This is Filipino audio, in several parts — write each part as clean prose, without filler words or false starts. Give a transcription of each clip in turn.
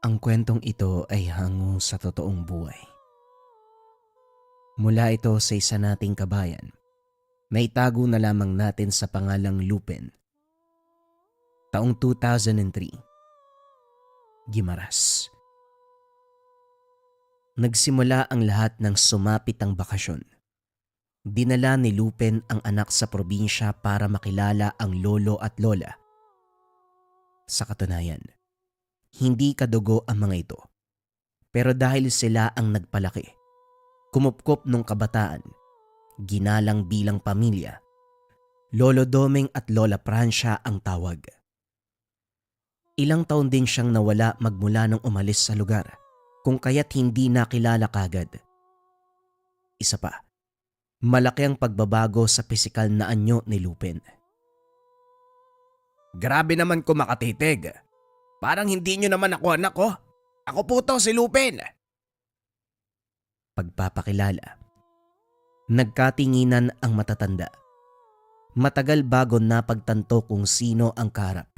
Ang kwentong ito ay hango sa totoong buhay. Mula ito sa isa nating kabayan na itago na lamang natin sa pangalang Lupin. Taong 2003, Guimaras. Nagsimula ang lahat ng sumapit ang bakasyon. Dinala ni Lupin ang anak sa probinsya para makilala ang lolo at lola. Sa katunayan, hindi kadugo ang mga ito. Pero dahil sila ang nagpalaki, kumupkop nung kabataan, ginalang bilang pamilya, Lolo Doming at Lola Francia ang tawag. Ilang taon din siyang nawala magmula nang umalis sa lugar, kung kaya't hindi nakilala kagad. Isa pa, malaki ang pagbabago sa pisikal na anyo ni Lupin. Grabe naman ko makatitig. Parang hindi nyo naman ako anak ko. Ako po to si Lupin. Pagpapakilala. Nagkatinginan ang matatanda. Matagal bago napagtanto kung sino ang kaharap.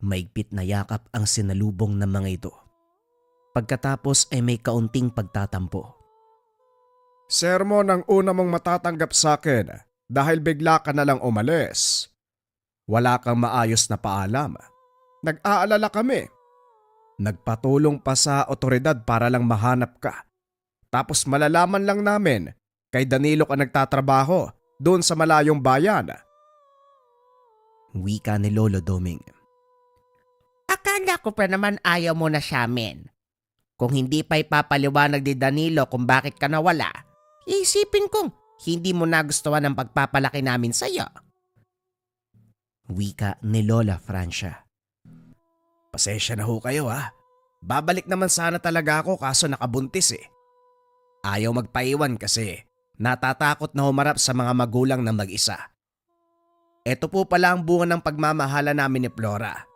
Maigpit na yakap ang sinalubong ng mga ito. Pagkatapos ay may kaunting pagtatampo. Sermon ang una mong matatanggap sa akin dahil bigla ka na lang umalis. Wala kang maayos na paalam. Nag-aalala kami. Nagpatulong pa sa otoridad para lang mahanap ka. Tapos malalaman lang namin kay Danilo ka nagtatrabaho doon sa malayong bayan. Wika ni Lolo Doming. Akala ko pa naman ayaw mo na siya, men. Kung hindi pa ipapaliwanag ni Danilo kung bakit ka nawala, isipin kong hindi mo nagustuhan ang pagpapalaki namin sa'yo. Wika ni Lola Francia. Pasensya na ho kayo ha. Babalik naman sana talaga ako kaso nakabuntis eh. Ayaw magpaiwan kasi natatakot na humarap sa mga magulang na mag-isa. Ito po pala ang bunga ng pagmamahala namin ni Flora.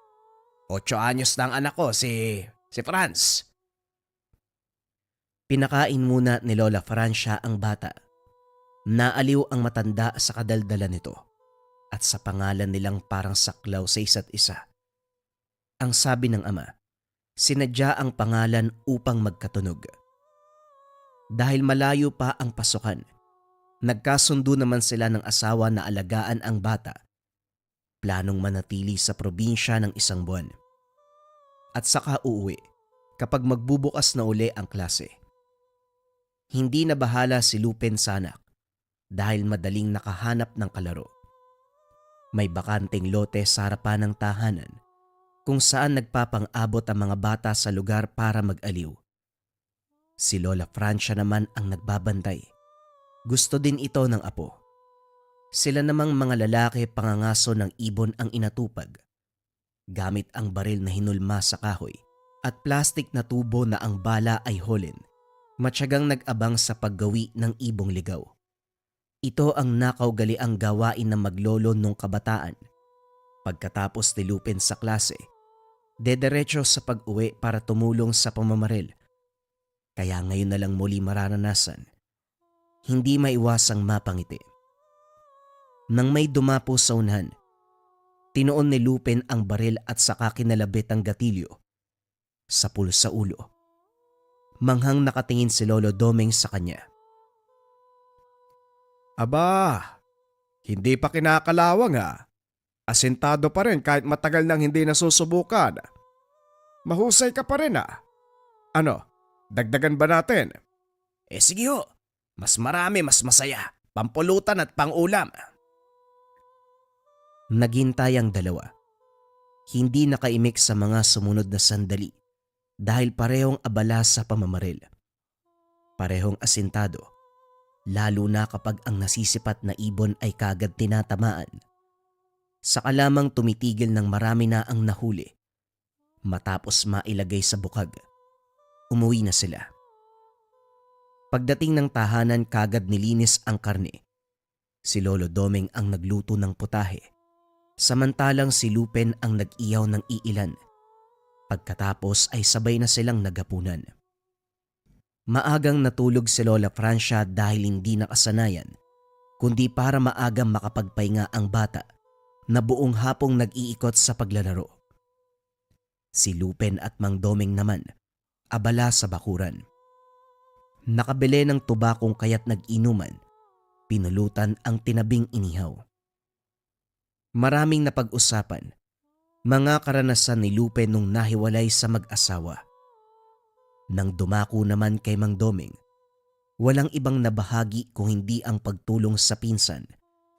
8 anyos na ang anak ko, si Franz. Pinakain muna ni Lola Francia ang bata. Naaliw ang matanda sa kadaldalan nito at sa pangalan nilang parang saklaw sa isa't isa. Ang sabi ng ama, sinadya ang pangalan upang magkatunog. Dahil malayo pa ang pasukan, nagkasundo naman sila ng asawa na alagaan ang bata. Planong manatili sa probinsya ng 1 buwan. At saka uuwi kapag magbubukas na uli ang klase. Hindi na bahala si Lupin sa anak dahil madaling nakahanap ng kalaro. May bakanteng lote sa harapan ng tahanan kung saan nagpapang-abot ang mga bata sa lugar para mag-aliw. Si Lola Francia naman ang nagbabantay. Gusto din ito ng apo. Sila namang mga lalaki pangangaso ng ibon ang inatupag. Gamit ang baril na hinulma sa kahoy at plastik na tubo na ang bala ay holin. Matyagang nag-abang sa paggawi ng ibong ligaw. Ito ang nakaugaliang gawain ng maglolo nung kabataan. Pagkatapos ni Lupin sa klase, dederecho sa pag-uwi para tumulong sa pamamaril. Kaya ngayon na lang muli mararanasan. Hindi maiwasang mapangiti. Nang may dumapo sa unahan, tinuon ni Lupin ang baril at saka kinalabit ang gatilyo. Sapul sa ulo. Manghang nakatingin si Lolo Doming sa kanya. Aba, hindi pa kinakalawang ha. Asintado pa rin kahit matagal nang hindi nasusubukan. Mahusay ka pa rin ha. Ano, dagdagan ba natin? Sige ho, mas marami mas masaya. Pampulutan at pangulam. Naghintay ang dalawa. Hindi nakaimik sa mga sumunod na sandali dahil parehong abala sa pamamaril. Parehong asintado, lalo na kapag ang nasisipat na ibon ay kagad tinatamaan. Saka lamang tumitigil ng marami na ang nahuli. Matapos mailagay sa bukag, umuwi na sila. Pagdating ng tahanan kagad nilinis ang karne. Si Lolo Doming ang nagluto ng putahe, samantalang si Lupin ang nag-iyaw ng iilan. Pagkatapos ay sabay na silang naghapunan. Maagang natulog si Lola Francia dahil hindi nakasanayan, kundi para maagang makapagpahinga ang bata na buong hapong nag-iikot sa paglalaro. Si Lupin at Mang Doming naman, abala sa bakuran. Nakabili ng tubakong kaya't nag-inuman, pinulutan ang tinabing inihaw. Maraming napag-usapan, mga karanasan ni Lupin nung nahiwalay sa mag-asawa. Nang dumako naman kay Mang Doming, walang ibang nabahagi kung hindi ang pagtulong sa pinsan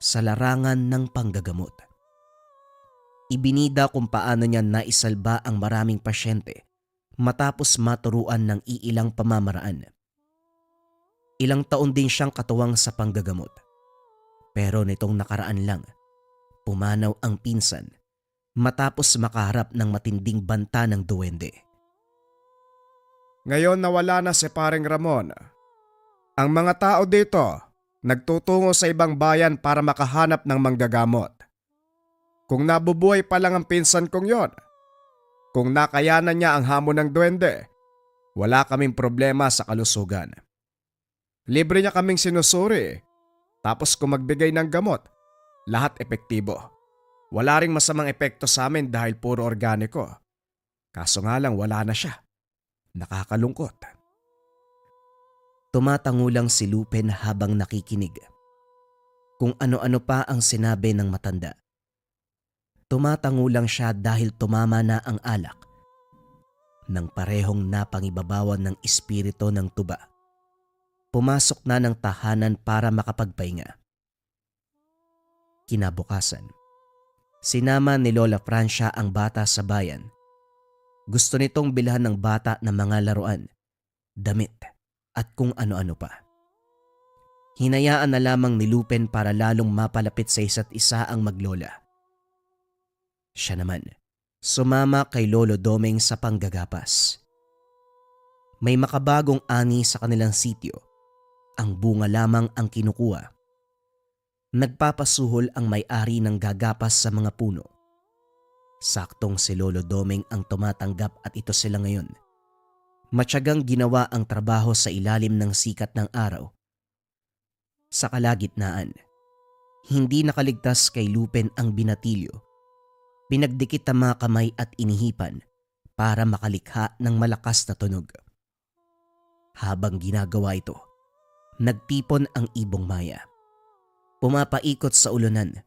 sa larangan ng panggagamot. Ibinida kung paano niya naisalba ang maraming pasyente matapos maturuan ng iilang pamamaraan. Ilang taon din siyang katuwang sa panggagamot. Pero nitong nakaraan lang, pumanaw ang pinsan matapos makaharap ng matinding banta ng duwende. Ngayon nawala na si paring Ramon. Ang mga tao dito nagtutungo sa ibang bayan para makahanap ng manggagamot. Kung nabubuhay pa lang ang pinsan kong yon, kung nakayanan niya ang hamon ng duwende, wala kaming problema sa kalusugan. Libre niya kaming sinusuri, tapos kung magbigay ng gamot, lahat epektibo. Wala ring masamang epekto sa amin dahil puro organiko. Kaso nga lang wala na siya. Nakakalungkot. Tumatangulang si Lupin habang nakikinig. Kung ano-ano pa ang sinabi ng matanda. Tumatangulang siya dahil tumama na ang alak nang parehong napangibabawan ng espiritu ng tuba. Pumasok na ng tahanan para makapagpahinga. Kinabukasan, sinama ni Lola Francia ang bata sa bayan. Gusto nitong bilhan ng bata ng mga laruan, damit at kung ano-ano pa. Hinayaan na lamang ni Lupin para lalong mapalapit sa isa't isa ang maglola. Siya naman, sumama kay Lolo Doming sa panggagapas. May makabagong ani sa kanilang sityo. Ang bunga lamang ang kinukuha. Nagpapasuhol ang may-ari ng gagapas sa mga puno. Saktong si Lolo Doming ang tumatanggap at ito sila ngayon. Matyagang ginawa ang trabaho sa ilalim ng sikat ng araw. Sa kalagitnaan, hindi nakaligtas kay Lupin ang binatilyo. Pinagdikit ang mga kamay at inihipan para makalikha ng malakas na tunog. Habang ginagawa ito, nagtipon ang ibong maya. Pumapaikot sa ulunan.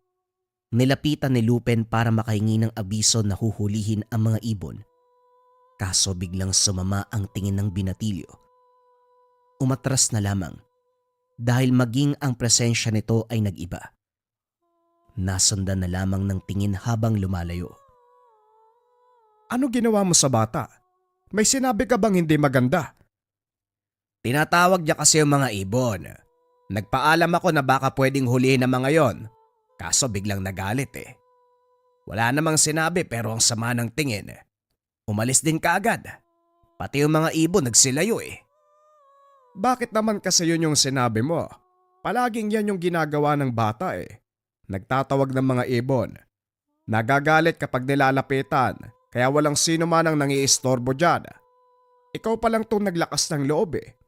Nilapitan ni Lupin para makahingi ng abiso na huhulihin ang mga ibon. Kaso biglang sumama ang tingin ng binatilyo. Umatras na lamang dahil maging ang presensya nito ay nag-iba. Nasundan na lamang ng tingin habang lumalayo. Ano ginawa mo sa bata? May sinabi ka bang hindi maganda? Tinatawag niya kasi yung mga ibon. Nagpaalam ako na baka pwedeng hulihin ng mga yon. Kaso biglang nagalit eh. Wala namang sinabi pero ang sama ng tingin. Umalis din kaagad. Pati yung mga ibon nagsilayo eh. Bakit naman kasi yun yung sinabi mo? Palaging yan yung ginagawa ng bata eh. Nagtatawag ng mga ibon. Nagagalit kapag nilalapitan, kaya walang sino man ang nangiistorbo dyan. Ikaw pa lang itong naglakas ng loob eh.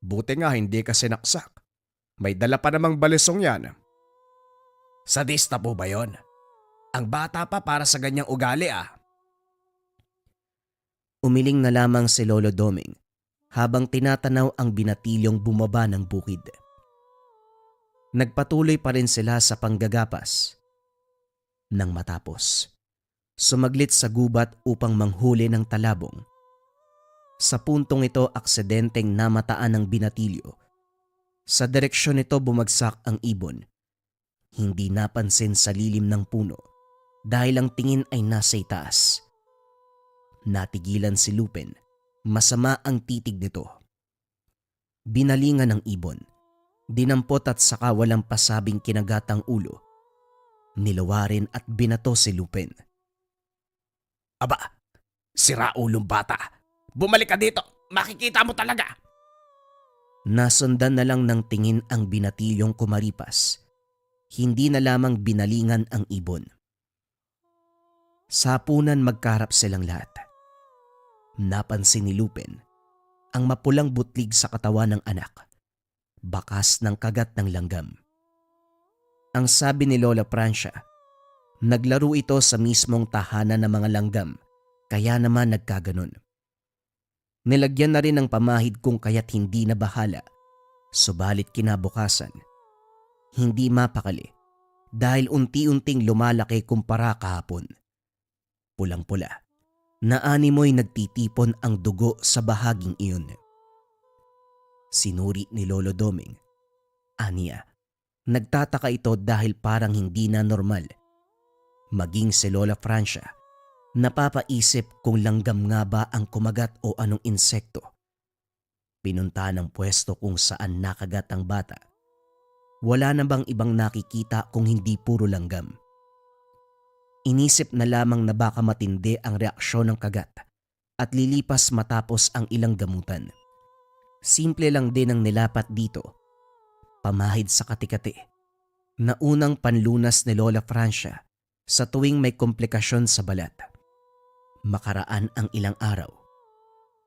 Buti nga hindi ka sinaksak. May dala pa namang balisong yan. Sadista po ba yon? Ang bata pa para sa ganyang ugali ah. Umiling na lamang si Lolo Doming habang tinatanaw ang binatilyong bumaba ng bukid. Nagpatuloy pa rin sila sa panggagapas. Nang matapos, sumaglit sa gubat upang manghuli ng talabong. Sa puntong ito aksidenteng namataan ng binatilyo. Sa direksyon nito bumagsak ang ibon. Hindi napansin sa lilim ng puno dahil ang tingin ay nasa itaas. Natigilan si Lupin. Masama ang titig nito. Binalingan ng ibon. Dinampot at saka walang pasabing kinagatang ulo. Nilawarin at binato si Lupin. Aba, sira ulong bata. Bumalik ka dito, makikita mo talaga. Nasundan na lang ng tingin ang binatilyong kumaripas. Hindi na lamang binalingan ang ibon. Sa hapunan magkaharap silang lahat. Napansin ni Lupin ang mapulang butlig sa katawan ng anak. Bakas ng kagat ng langgam. Ang sabi ni Lola Francia, naglaro ito sa mismong tahanan ng mga langgam Kaya naman nagkaganon. Nilagyan na rin ng pamahid kung kaya't hindi na bahala. Subalit kinabukasan, hindi mapakali dahil unti-unting lumalaki kumpara kahapon. Pulang-pula, na animoy nagtitipon ang dugo sa bahaging iyon. Sinuri ni Lolo Doming. Aniya, nagtataka ito dahil parang hindi na normal. Maging si Lola Francia, napapaisip kung langgam nga ba ang kumagat o anong insekto. Pinunta ng pwesto kung saan nakagat ang bata. Wala na bang ibang nakikita kung hindi puro langgam? Inisip na lamang na baka matindi ang reaksyon ng kagat at lilipas matapos ang ilang gamutan. Simple lang din ang nilapat dito. Pamahid sa kati-kati na unang panlunas ni Lola Francia sa tuwing may komplikasyon sa balat. Makaraan ang ilang araw,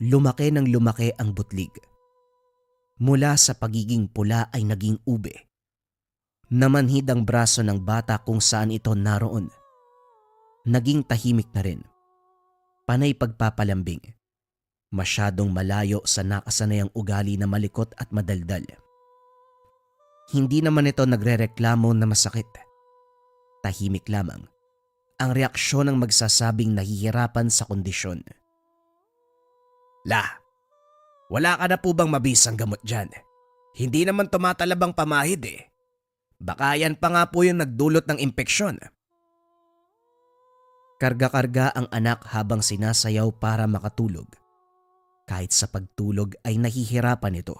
lumaki ng lumaki ang butlig. Mula sa pagiging pula ay naging ube. Namanhid ang braso ng bata kung saan ito naroon. Naging tahimik na rin. Panay pagpapalambing. Masyadong malayo sa nakasanayang ugali na malikot at madaldal. Hindi naman ito nagrereklamo na masakit. Tahimik lamang ang reaksyon ng magsasabing nahihirapan sa kondisyon. La, wala ka na po bang mabisang gamot dyan? Hindi naman tumatalabang pamahid eh. Baka yan pa nga po yung nagdulot ng impeksyon. Karga-karga ang anak habang sinasayaw para makatulog. Kahit sa pagtulog ay nahihirapan ito.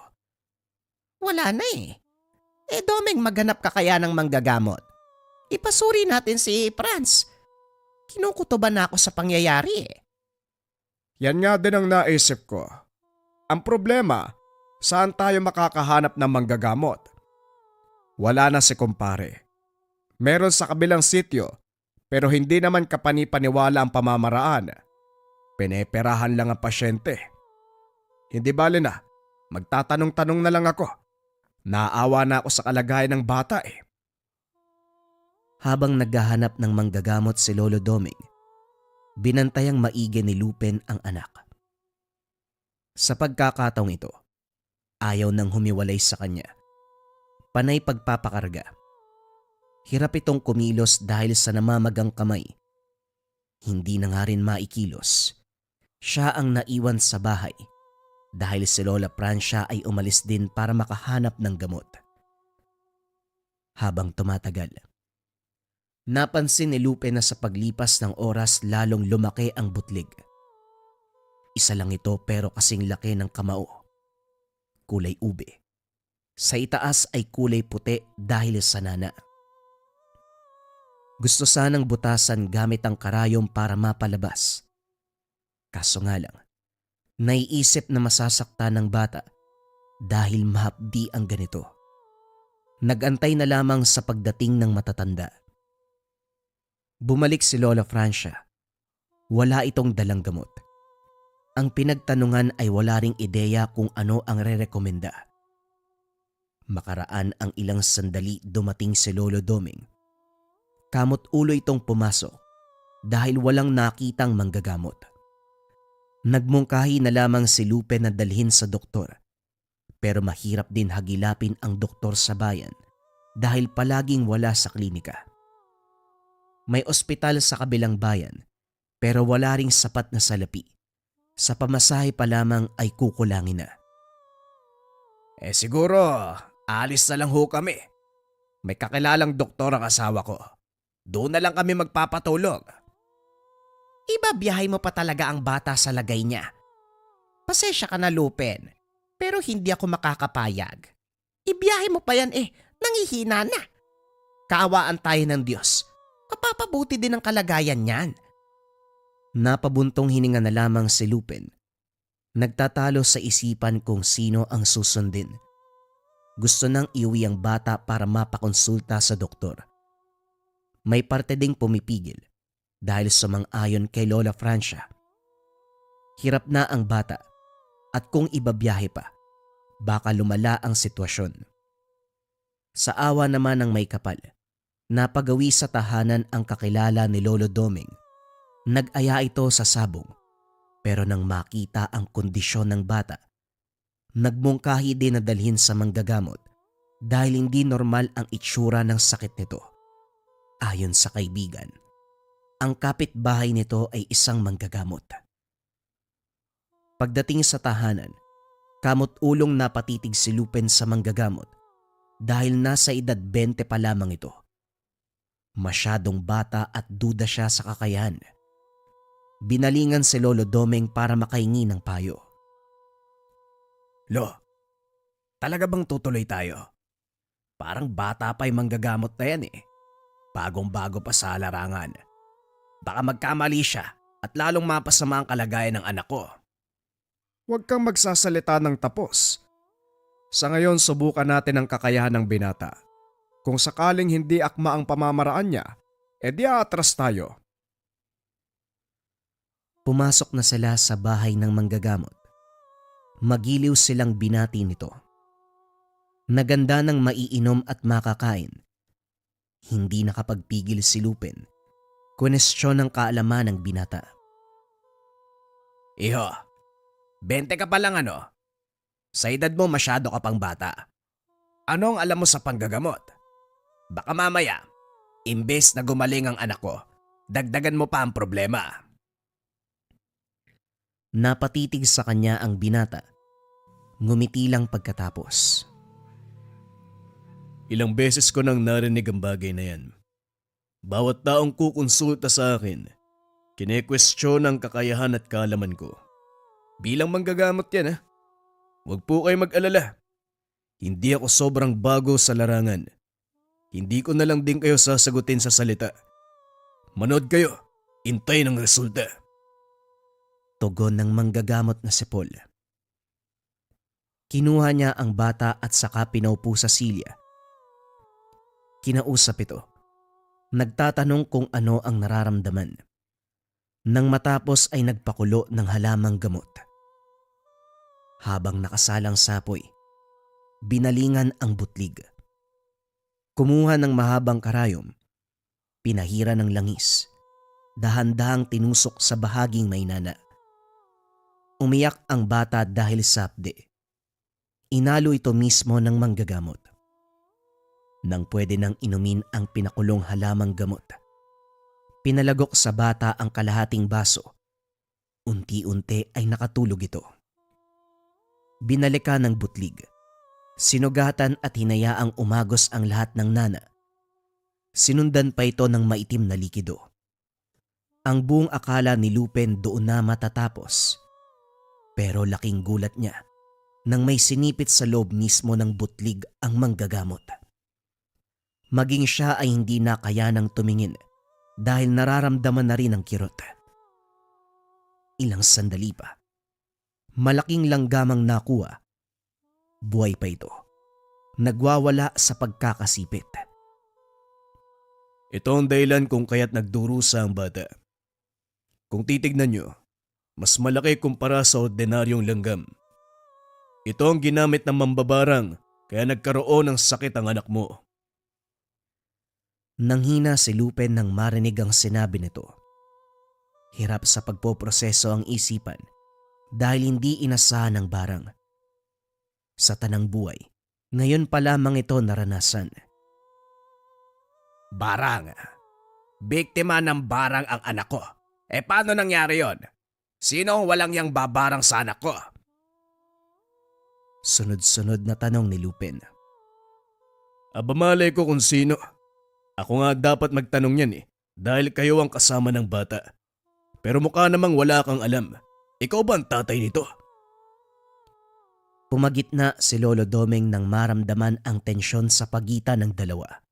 Wala na eh. Doming, maghanap ka kaya ng manggagamot. Ipasuri natin si Franz. Kinukutuban na ako sa pangyayari eh. Yan nga din ang naisip ko. Ang problema, saan tayo makakahanap ng manggagamot? Wala na si kumpare. Meron sa kabilang sityo, pero hindi naman kapanipaniwala ang pamamaraan. Pineperahan lang ang pasyente. Hindi bale na, magtatanong-tanong na lang ako. Naawa na ako sa kalagayan ng bata eh. Habang naghahanap ng manggagamot si Lolo Doming, binantayang maigi ni Lupin ang anak. Sa pagkakataong ito, ayaw nang humiwalay sa kanya. Panay pagpapakarga. Hirap itong kumilos dahil sa namamagang kamay. Hindi na nga rin maikilos. Siya ang naiwan sa bahay dahil si Lola Francia ay umalis din para makahanap ng gamot. Habang tumatagal, napansin ni Lupe na sa paglipas ng oras lalong lumaki ang butlig. Isa lang ito pero kasing laki ng kamao. Kulay ube. Sa itaas ay kulay puti dahil sa nana. Gusto sanang butasan gamit ang karayom para mapalabas. Kaso nga lang, naiisip na masasaktan ng bata dahil mahapdi ang ganito. Nagantay na lamang sa pagdating ng matatanda. Bumalik si Lola Francia. Wala itong dalang gamot. Ang pinagtanungan ay wala ring ideya kung ano ang rerekomenda. Makaraan ang ilang sandali dumating si Lolo Doming. Kamot ulo itong pumasok dahil walang nakitang manggagamot. Nagmungkahi na lamang si Lupe na dalhin sa doktor. Pero mahirap din hagilapin ang doktor sa bayan dahil palaging wala sa klinika. May ospital sa kabilang bayan pero wala ring sapat na salapi. Sa pamasahe pa lamang ay kukulangin na. Siguro, alis na lang ho kami. May kakilalang doktor ang asawa ko. Doon na lang kami magpapatulog. Ibabiyahe mo pa talaga ang bata sa lagay niya. Pasensya ka na, Lupin, pero hindi ako makakapayag. Ibiyahe mo pa yan nangihina na. Kaawaan tayo ng Diyos. Mapapabuti din ang kalagayan niyan. Napabuntong hininga na lamang si Lupin. Nagtatalo sa isipan kung sino ang susundin. Gusto nang iuwi ang bata para mapakonsulta sa doktor. May parte ding pumipigil dahil sumang-ayon kay Lola Francia. Hirap na ang bata at kung ibabiyahe pa, baka lumala ang sitwasyon. Sa awa naman ng may kapal, napagawi sa tahanan ang kakilala ni Lolo Doming. Nag-aya ito sa sabong Pero nang makita ang kondisyon ng bata, nagmungkahi din na dalhin sa manggagamot dahil hindi normal ang itsura ng sakit nito. Ayon sa kaibigan, ang kapitbahay nito ay isang manggagamot. Pagdating sa tahanan, kamot-ulong napatitig si Lupin sa manggagamot dahil nasa edad 20 pa lamang ito. Masyadong bata at duda siya sa kakayahan. Binalingan si Lolo Domeng para makahingi ng payo. Lo, talaga bang tutuloy tayo? Parang bata pa yung manggagamot na yan eh. Bagong-bago pa sa larangan. Baka magkamali siya at lalong mapasama ang kalagayan ng anak ko. Huwag kang magsasalita ng tapos. Sa ngayon, subukan natin ang kakayahan ng binata. Kung sakaling hindi akma ang pamamaraan niya, edi aatras tayo. Pumasok na sila sa bahay ng manggagamot. Magiliw silang binati nito. Naganda ng maiinom at makakain. Hindi nakapagpigil si Lupin. Kwestiyon ng kaalaman ng binata. Iho, 20 ka pa lang ano? Sa edad mo masyado ka pang bata. Anong alam mo sa panggagamot? Baka mamaya, imbes na gumaling ang anak ko, dagdagan mo pa ang problema. Napatitig sa kanya ang binata. Ngumiti lang pagkatapos. Ilang beses ko nang narinig ang bagay na yan. Bawat taong kukonsulta sa akin, kine-question ang kakayahan at kaalaman ko. Bilang manggagamot yan ha. Huwag po kayo mag-alala. Hindi ako sobrang bago sa larangan. Hindi ko na lang din kayo sasagutin sa salita. Manood kayo. Intay ng resulta. Tugon ng manggagamot na si Paul. Kinuha niya ang bata at saka pinaupo sa silya. Kinausap ito. Nagtatanong kung ano ang nararamdaman. Nang matapos ay nagpakulo ng halamang gamot. Habang nakasalang sapoy, binalingan ang butlig. Kumuha ng mahabang karayom, pinahira ng langis, dahan-dahang tinusok sa bahaging may nana. Umiyak ang bata dahil sa hapde. Inalo ito mismo ng manggagamot. Nang pwede nang inumin ang pinakulong halamang gamot, pinalagok sa bata ang kalahating baso. Unti-unti ay nakatulog ito. Binalikan ng butlig. Sinugatan at hinayaang umagos ang lahat ng nana. Sinundan pa ito ng maitim na likido. Ang buong akala ni Lupin doon na matatapos. Pero laking gulat niya nang may sinipit sa loob mismo ng butlig ang manggagamot. Maging siya ay hindi na kayanang tumingin dahil nararamdaman na rin ang kirot. Ilang sandali pa, malaking langgamang nakuha. Buhay pa ito. Nagwawala sa pagkakasipit. Ito ang dahilan kung kaya't nagdurusa ang bata. Kung titignan nyo, mas malaki kumpara sa ordinaryong langgam. Ito ang ginamit ng mambabarang kaya nagkaroon ng sakit ang anak mo. Nanghina si Lupin nang marinig ang sinabi nito. Hirap sa pagpoproseso ang isipan dahil hindi inasahan ng barang. Sa tanang buhay, ngayon pa lamang ito naranasan. Barang. Biktima ng barang ang anak ko. Paano nangyari yon? Sino ang walang yang babarang sa anak ko? Sunod-sunod na tanong ni Lupin. Aba malay ko kung sino. Ako nga dapat magtanong yan dahil kayo ang kasama ng bata. Pero mukha namang wala kang alam. Ikaw ba ang tatay nito? Pumagitna si Lolo Domeng nang maramdaman ang tensyon sa pagitan ng dalawa.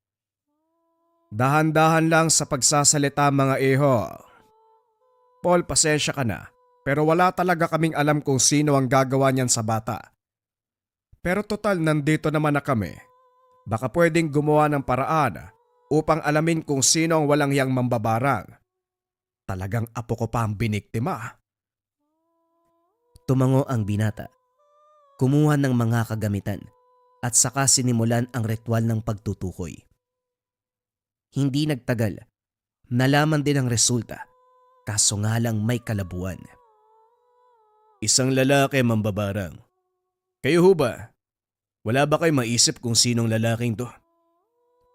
Dahan-dahan lang sa pagsasalita mga iho. Paul, pasensya ka na. Pero wala talaga kaming alam kung sino ang gagawa niyan sa bata. Pero total nandito naman na kami. Baka pwedeng gumawa ng paraan upang alamin kung sino ang walang hiyang mambabarang. Talagang apo ko pa ang biniktima. Tumango ang binata. Kumuha ng mga kagamitan at saka sinimulan ang ritual ng pagtutukoy. Hindi nagtagal, nalaman din ang resulta, kaso nga lang may kalabuan. Isang lalaki mambabarang. Kayo ho ba? Wala ba kayo maisip kung sinong lalaking to?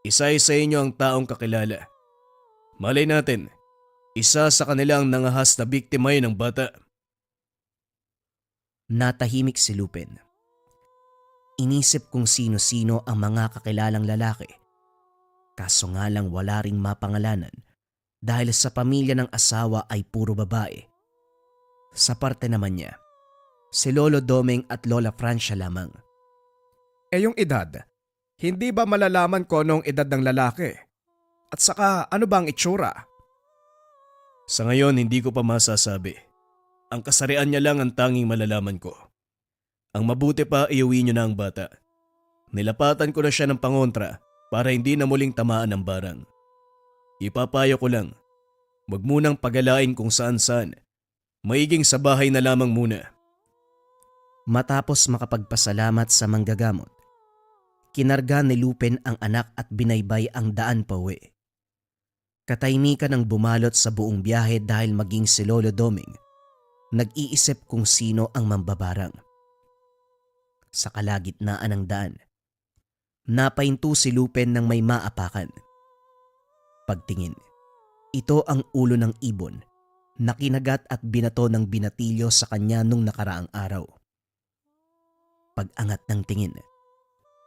Isa sa inyo ang taong kakilala. Malay natin, isa sa kanila ang nangahas na biktima ng bata. Natahimik si Lupin. Inisip kung sino-sino ang mga kakilalang lalaki. Kaso nga lang wala ring mapangalanan dahil sa pamilya ng asawa ay puro babae. Sa parte naman niya, si Lolo Doming at Lola Francia lamang. Yung edad, hindi ba malalaman ko anong edad ng lalaki? At saka ano ba ang itsura? Sa ngayon hindi ko pa masasabi. Ang kasarian niya lang ang tanging malalaman ko. Ang mabuti pa iuwi niyo na ang bata. Nilapatan ko na siya ng pangontra para hindi na muling tamaan ng barang. Ipapayo ko lang, wag munang pagalain kung saan-saan. Maiging sa bahay na lamang muna. Matapos makapagpasalamat sa manggagamot, kinarga ni Lupin ang anak at binaybay ang daan pauwi. Katahimikan ang bumalot sa buong biyahe dahil maging si Lolo Doming nag-iisip kung sino ang mambabarang. Sa kalagitnaan ng daan, napahinto si Lupin ng may maapakan. Pagtingin, ito ang ulo ng ibon na kinagat at binato ng binatilyo sa kanya nung nakaraang araw. Pag-angat ng tingin,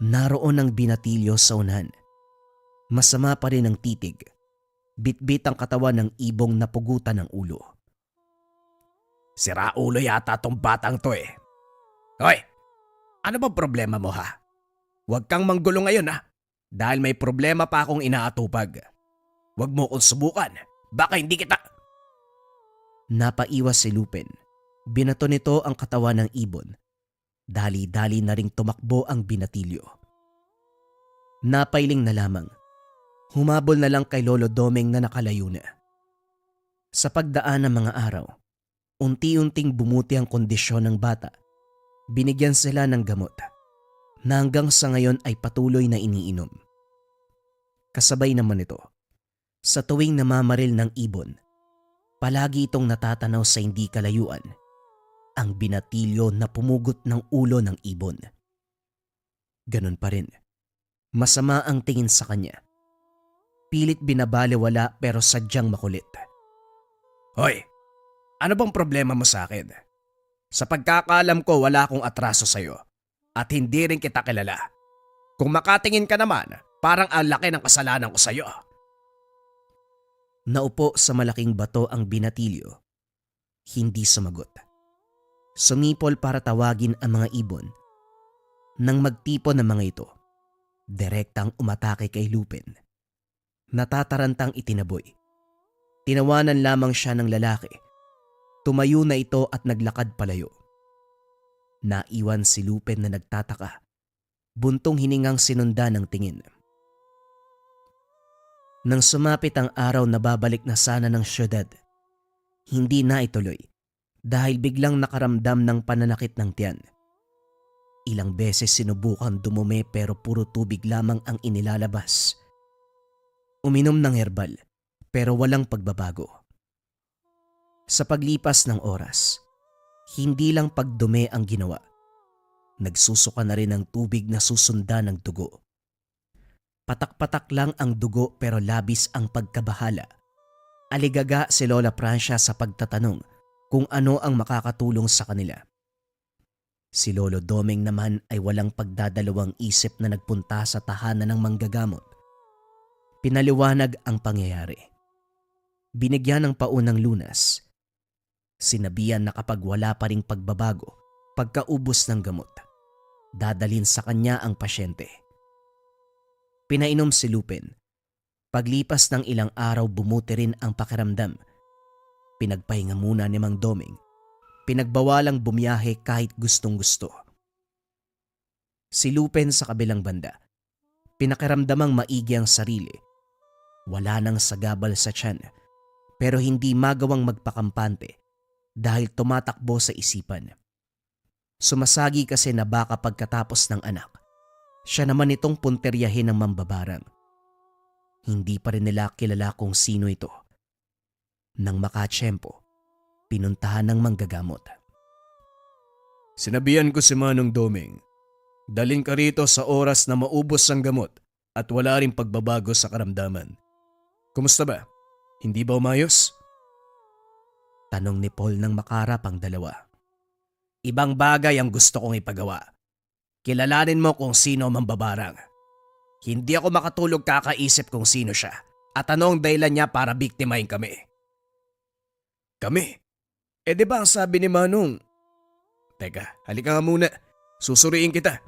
naroon ang binatilyo sa unahan. Masama pa rin ang titig. Bitbit ang katawan ng ibong napugutan ng ulo. Sira ulo yata tong batang to eh. Hoy, ano ba problema mo ha? Huwag kang manggulo ngayon ha, dahil may problema pa akong inaatupag. Huwag mo kong subukan, baka hindi kita... Napaiwas si Lupin. Binato nito ang katawan ng ibon. Dali-dali na ring tumakbo ang binatilyo. Napailing na lamang. Humabol na lang kay Lolo Doming na nakalayo na. Sa pagdaan ng mga araw, unti-unting bumuti ang kondisyon ng bata. Binigyan sila ng gamot na hanggang sa ngayon ay patuloy na iniinom. Kasabay naman ito, sa tuwing namamaril ng ibon, palagi itong natatanaw sa hindi kalayuan ang binatilyo na pumugot ng ulo ng ibon. Ganon pa rin, masama ang tingin sa kanya. Pilit binabaliwala pero sadyang makulit. Hoy, ano bang problema mo sa akin? Sa pagkakaalam ko wala akong atraso sa'yo at hindi rin kita kilala. Kung makatingin ka naman, parang ang laki ng kasalanan ko sa'yo. Naupo sa malaking bato ang binatilyo. Hindi sumagot. Sumipol para tawagin ang mga ibon. Nang magtipon ng mga ito, direktang umatake kay Lupin. Natatarantang itinaboy. Tinawanan lamang siya ng lalaki. Tumayo na ito at naglakad palayo. Naiwan si Lupin na nagtataka. Buntong hiningang sinundan ng tingin. Nang sumapit ang araw na babalik na sana ng syudad, hindi na ituloy dahil biglang nakaramdam ng pananakit ng tiyan. Ilang beses sinubukan dumumi pero puro tubig lamang ang inilalabas. Uminom ng herbal pero walang pagbabago. Sa paglipas ng oras, hindi lang pagdumi ang ginawa. Nagsusuka na rin ng tubig na susundan ng dugo. Patak-patak lang ang dugo pero labis ang pagkabahala. Aligaga si Lola Francia sa pagtatanong kung ano ang makakatulong sa kanila. Si Lolo Doming naman ay walang pagdadalawang isip na nagpunta sa tahanan ng manggagamot. Pinaliwanag ang pangyayari. Binigyan ng paunang lunas. Sinabihan na kapag wala pa ring pagbabago, pagkaubos ng gamot, dadalhin sa kanya ang pasyente. Pinainom si Lupin. Paglipas ng ilang araw bumuti rin ang pakiramdam. Pinagpahinga muna ni Mang Doming. Pinagbawalang bumiyahe kahit gustong gusto. Si Lupin sa kabilang banda. Pinakiramdamang maigi ang sarili. Wala nang sagabal sa tiyan pero hindi magawang magpakampante dahil tumatakbo sa isipan. Sumasagi kasi na baka pagkatapos ng anak, siya naman itong punteryahin ng mambabarang. Hindi pa rin nila kilala kung sino ito. Nang makatsyempo, pinuntahan ng manggagamot. Sinabihan ko si Manong Doming, dalhin ka rito sa oras na maubos ang gamot at wala ring pagbabago sa karamdaman. Kumusta ba? Hindi ba umayos? Tanong ni Paul nang makarap ang dalawa. Ibang bagay ang gusto kong ipagawa. Kilalanin mo kung sino ang mambabarang. Hindi ako makatulog kakaisip kung sino siya at ano ang dahilan niya para biktimahin kami. Kami? Di ba ang sabi ni Manong? Teka, halika nga muna. Susuriin kita.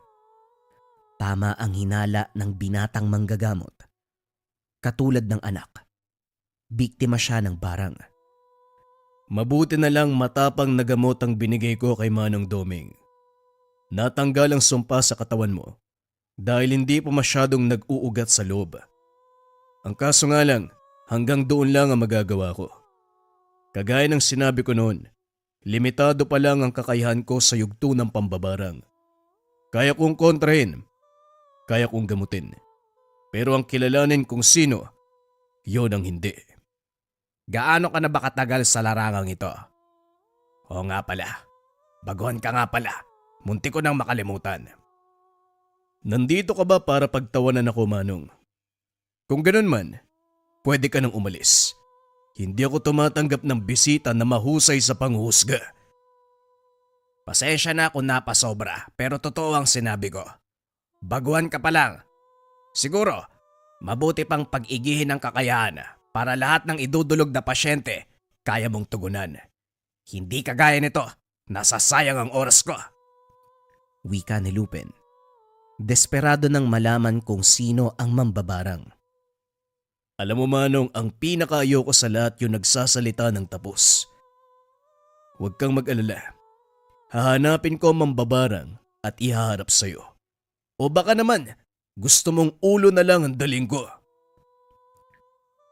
Tama ang hinala ng binatang manggagamot. Katulad ng anak, biktima siya ng barang. Mabuti na lang matapang na gamot ang binigay ko kay Manong Doming. Natanggal ang sumpa sa katawan mo dahil hindi pa masyadong nag-uugat sa loob. Ang kaso nga lang, hanggang doon lang ang magagawa ko. Kagaya ng sinabi ko noon, limitado pa lang ang kakayahan ko sa yugto ng pambabarang. Kaya kong kontrahin, kaya kong gamutin. Pero ang kilalanin kung sino, yon ang hindi. Gaano ka na ba katagal sa larangang ito? Oo nga pala. Baguhan ka nga pala. Munti ko nang makalimutan. Nandito ka ba para pagtawanan ako, Manong? Kung ganun man, pwede ka nang umalis. Hindi ako tumatanggap ng bisita na mahusay sa panghusga. Pasensya na kung napasobra pero totoo ang sinabi ko. Baguhan ka pa lang. Siguro, mabuti pang pag-igihin ang kakayahan para lahat ng idudulog na pasyente kaya mong tugunan. Hindi kagaya nito, nasasayang ang oras ko. Wika ni Lupin. Desperado nang malaman kung sino ang mambabarang. Alam mo, Manong, ang pinakaayoko sa lahat yung nagsasalita ng tapos. Huwag kang mag-alala. Hahanapin ko ang mambabarang at ihaharap sa'yo. O baka naman, gusto mong ulo na lang ang daling ko.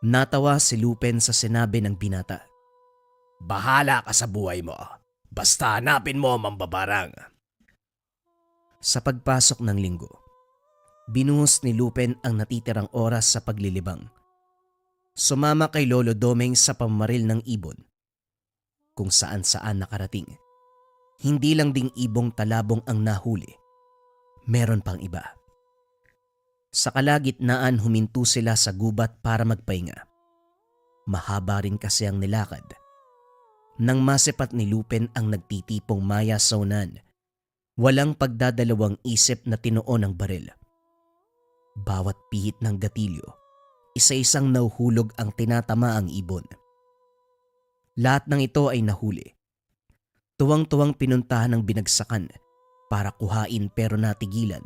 Natawa si Lupin sa sinabi ng binata. Bahala ka sa buhay mo. Basta hanapin mo ang mambabarang. Sa pagpasok ng linggo, binuhos ni Lupin ang natitirang oras sa paglilibang. Sumama kay Lolo Doming sa pamaril ng ibon. Kung saan-saan nakarating. Hindi lang ding ibong talabong ang nahuli. Meron pang iba. Sa kalagitnaan huminto sila sa gubat para magpahinga. Mahaba rin kasi ang nilakad. Nang masipat ni Lupin ang nagtitipong maya saunan, walang pagdadalawang isip na tinuon ang baril. Bawat pihit ng gatilyo, isa-isang nahuhulog ang tinatamaang ibon. Lahat ng ito ay nahuli. Tuwang-tuwang pinuntahan ng binagsakan para kuhain pero natigilan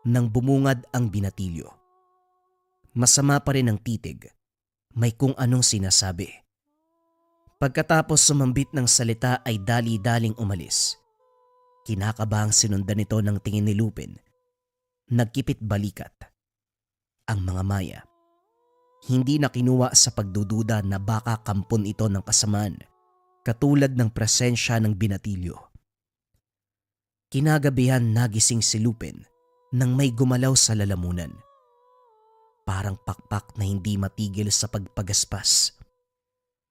nang bumungad ang binatilyo. Masama pa rin ang titig, may kung anong sinasabi. Pagkatapos sumambit ng salita ay dali-daling umalis. Kinakabahang sinundan nito ng tingin ni Lupin. Nagkipit balikat. Ang mga maya, hindi na kinuha sa pagdududa na baka kampon ito ng kasamaan, katulad ng presensya ng binatilyo. Kinagabihan nagising si Lupin nang may gumalaw sa lalamunan. Parang pakpak na hindi matigil sa pagpagaspas.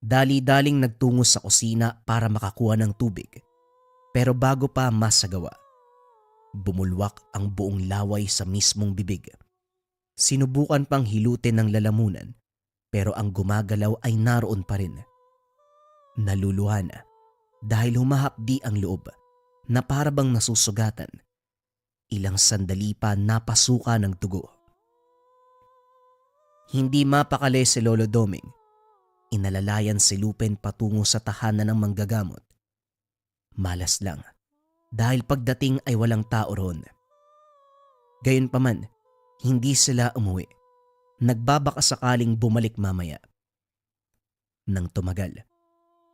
Dali-daling nagtungo sa kusina para makakuha ng tubig. Pero bago pa masagawa, bumulwak ang buong laway sa mismong bibig. Sinubukan pang hilutin ng lalamunan pero ang gumagalaw ay naroon pa rin. Naluluha na dahil humahapdi ang loob na parabang nasusugatan. Ilang sandali pa napasuka ng dugo. Hindi mapakali si Lolo Doming. Inalalayan si Lupin patungo sa tahanan ng manggagamot. Malas lang dahil pagdating ay walang tao roon. Gayunpaman, hindi sila umuwi. Nagbabaka sakaling bumalik mamaya. Nang tumagal,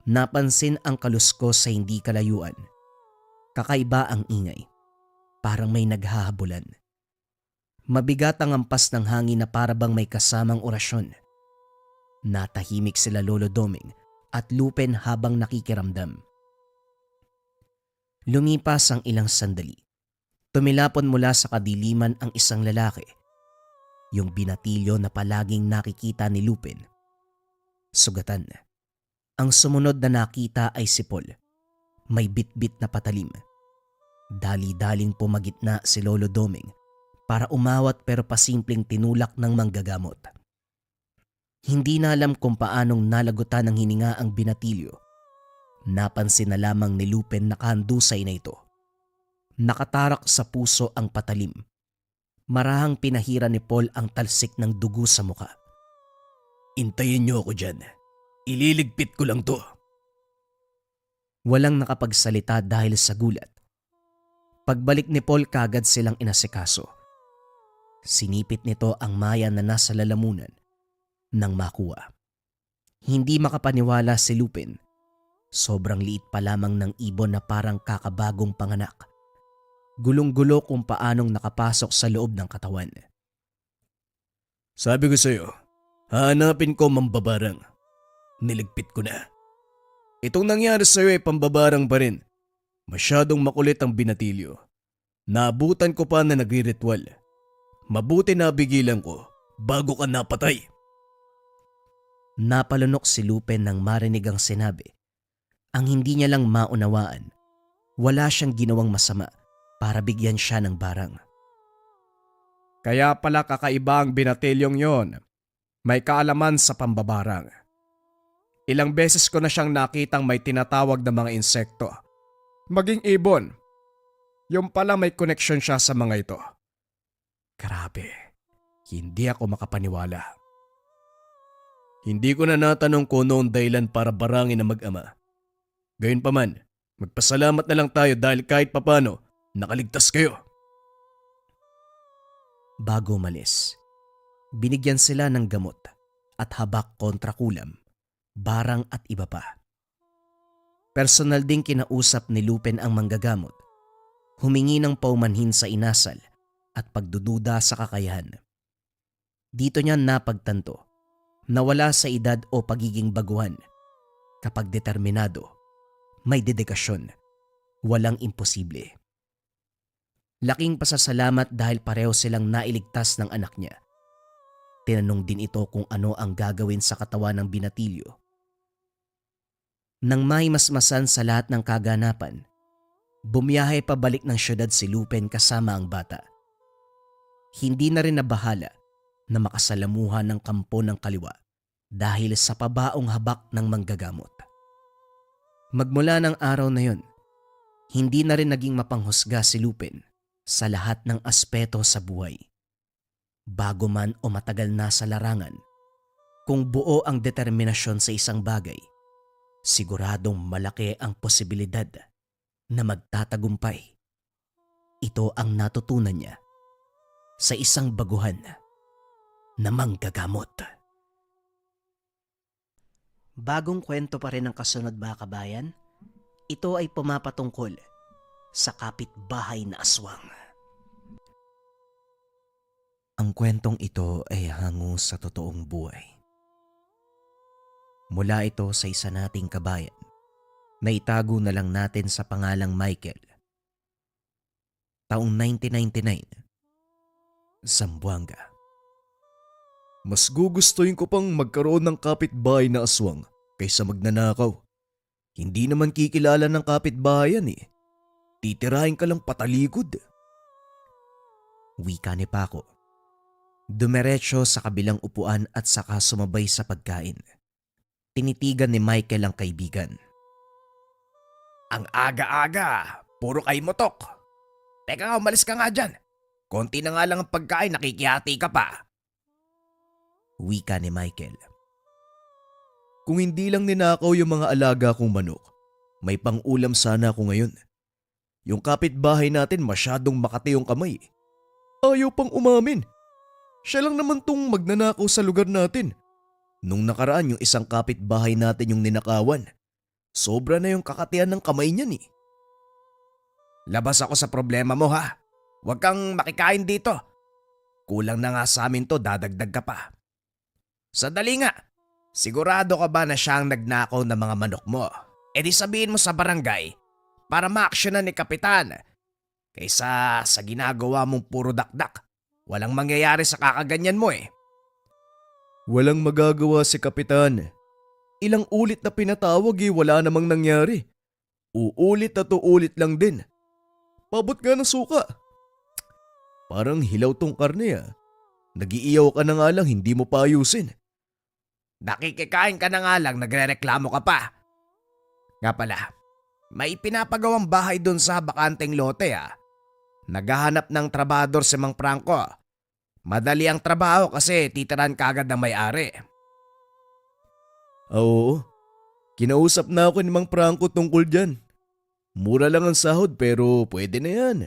napansin ang kaluskos sa hindi kalayuan. Kakaiba ang ingay. Parang may naghahabulan. Mabigat ang ampas ng hangin na parabang may kasamang orasyon. Natahimik sila Lolo Doming at Lupin habang nakikiramdam. Lumipas ang ilang sandali. Tumilapon mula sa kadiliman ang isang lalaki. Yung binatilyo na palaging nakikita ni Lupin. Sugatan. Ang sumunod na nakita ay si Paul. May bitbit na patalim. Dali-daling pumagitna si Lolo Doming para umawat pero pasimpleng tinulak ng manggagamot. Hindi na alam kung paanong nalagutan ng hininga ang binatilyo. Napansin na lamang ni Lupin na kahandusay na ito. Nakatarak sa puso ang patalim. Marahang pinahira ni Paul ang talsik ng dugo sa muka. Intayin niyo ako dyan. Ililigpit ko lang to. Walang nakapagsalita dahil sa gulat. Pagbalik ni Paul kagad silang inasikaso. Sinipit nito ang maya na nasa lalamunan nang makuha. Hindi makapaniwala si Lupin. Sobrang liit pa lamang ng ibon na parang kakabagong panganak. Gulong-gulo kung paanong nakapasok sa loob ng katawan. Sabi ko sa'yo, hahanapin ko mambabarang. Niligpit ko na. Itong nangyari sa'yo ay pambabarang pa rin. Masyadong makulit ang binatilyo. Naabutan ko pa na nagriritual. Mabuti na bigilan ko bago ka napatay. Napalunok si Lupin nang marinig ang sinabi. Ang hindi niya lang maunawaan, wala siyang ginawang masama para bigyan siya ng barang. Kaya pala kakaiba ang binatilyong yon. May kaalaman sa pambabarang. Ilang beses ko na siyang nakitang may tinatawag na mga insekto. Maging ibon. Yung pala may koneksyon siya sa mga ito. Grabe, hindi ako makapaniwala. Hindi ko na natanong kung noong dahilan para barangin na mag-ama. Gayunpaman, magpasalamat na lang tayo dahil kahit papano, nakaligtas kayo. Bago umalis, binigyan sila ng gamot at habak kontra kulam, barang at iba pa. Personal ding kinausap ni Lupin ang manggagamot, humingi ng paumanhin sa inasal at pagdududa sa kakayahan. Dito niya napagtanto na wala sa edad o pagiging baguhan. Kapag determinado, may dedikasyon, walang imposible. Laking pasasalamat dahil pareho silang nailigtas ng anak niya. Tinanong din ito kung ano ang gagawin sa katawan ng binatilyo. Nang mahimasmasan sa lahat ng kaganapan, bumiyahe pabalik ng syudad si Lupin kasama ang bata. Hindi na rin nabahala na makasalamuhan ng kampo ng kaliwa dahil sa pabaong habak ng manggagamot. Magmula ng araw na yon, hindi na rin naging mapanghusga si Lupin sa lahat ng aspeto sa buhay. Bago man o matagal na sa larangan, kung buo ang determinasyon sa isang bagay, siguradong malaki ang posibilidad na magtatagumpay. Ito ang natutunan niya sa isang baguhan na manggagamot. Bagong kwento pa rin ang kasunod mga kabayan. Ito ay pumapatungkol sa kapitbahay na aswang. Ang kwentong ito ay hango sa totoong buhay. Mula ito sa isa nating kabayan na itago na lang natin sa pangalang Michael. Taong 1999, Zamboanga. Mas gugustuhin ko pang magkaroon ng kapitbahay na aswang kaysa magnanakaw. Hindi naman kikilala ng kapitbahayan eh. Titirahin ka lang patalikod. Wika ni Paco. Dumiretso sa kabilang upuan at saka sumabay sa pagkain. Tinitigan ni Michael ang kaibigan. Ang aga-aga, puro kay motok. Teka nga, umalis ka nga dyan. Konti na nga lang ang pagkain, nakikihati ka pa. Wika ni Michael. Kung hindi lang ninakaw yung mga alaga kong manok, may pang-ulam sana ako ngayon. Yung kapitbahay natin masyadong makati yung kamay. Ayaw pang umamin. Siya lang naman tong magnanakaw sa lugar natin. Nung nakaraan yung isang kapitbahay natin yung ninakawan. Sobra na yung kakatian ng kamay niyan eh. Labas ako sa problema mo ha. Huwag kang makikain dito. Kulang na nga sa amin to, dadagdag ka pa. Sandali nga, sigurado ka ba na siya ang nagnakaw ng mga manok mo? E di sabihin mo sa barangay para ma-actionan ni Kapitan. Kaysa sa ginagawa mong puro dakdak, walang mangyayari sa kakaganyan mo eh. Walang magagawa si Kapitan. Ilang ulit na pinatawag wala namang nangyari. Uulit at uulit lang din. Pabot nga ng suka. Parang hilaw tong karne ah. Nagiiyaw ka na nga lang, hindi mo pa ayusin. Nakikikain ka na nga lang, nagrereklamo ka pa. Nga pala, may pinapagawang bahay dun sa bakanteng lote Naghahanap ng trabador si Mang Franco. Madali ang trabaho kasi titiran kagad ng may-ari. Oo, kinausap na ako ni Mang Franco tungkol dyan. Mura lang ang sahod pero pwede na yan.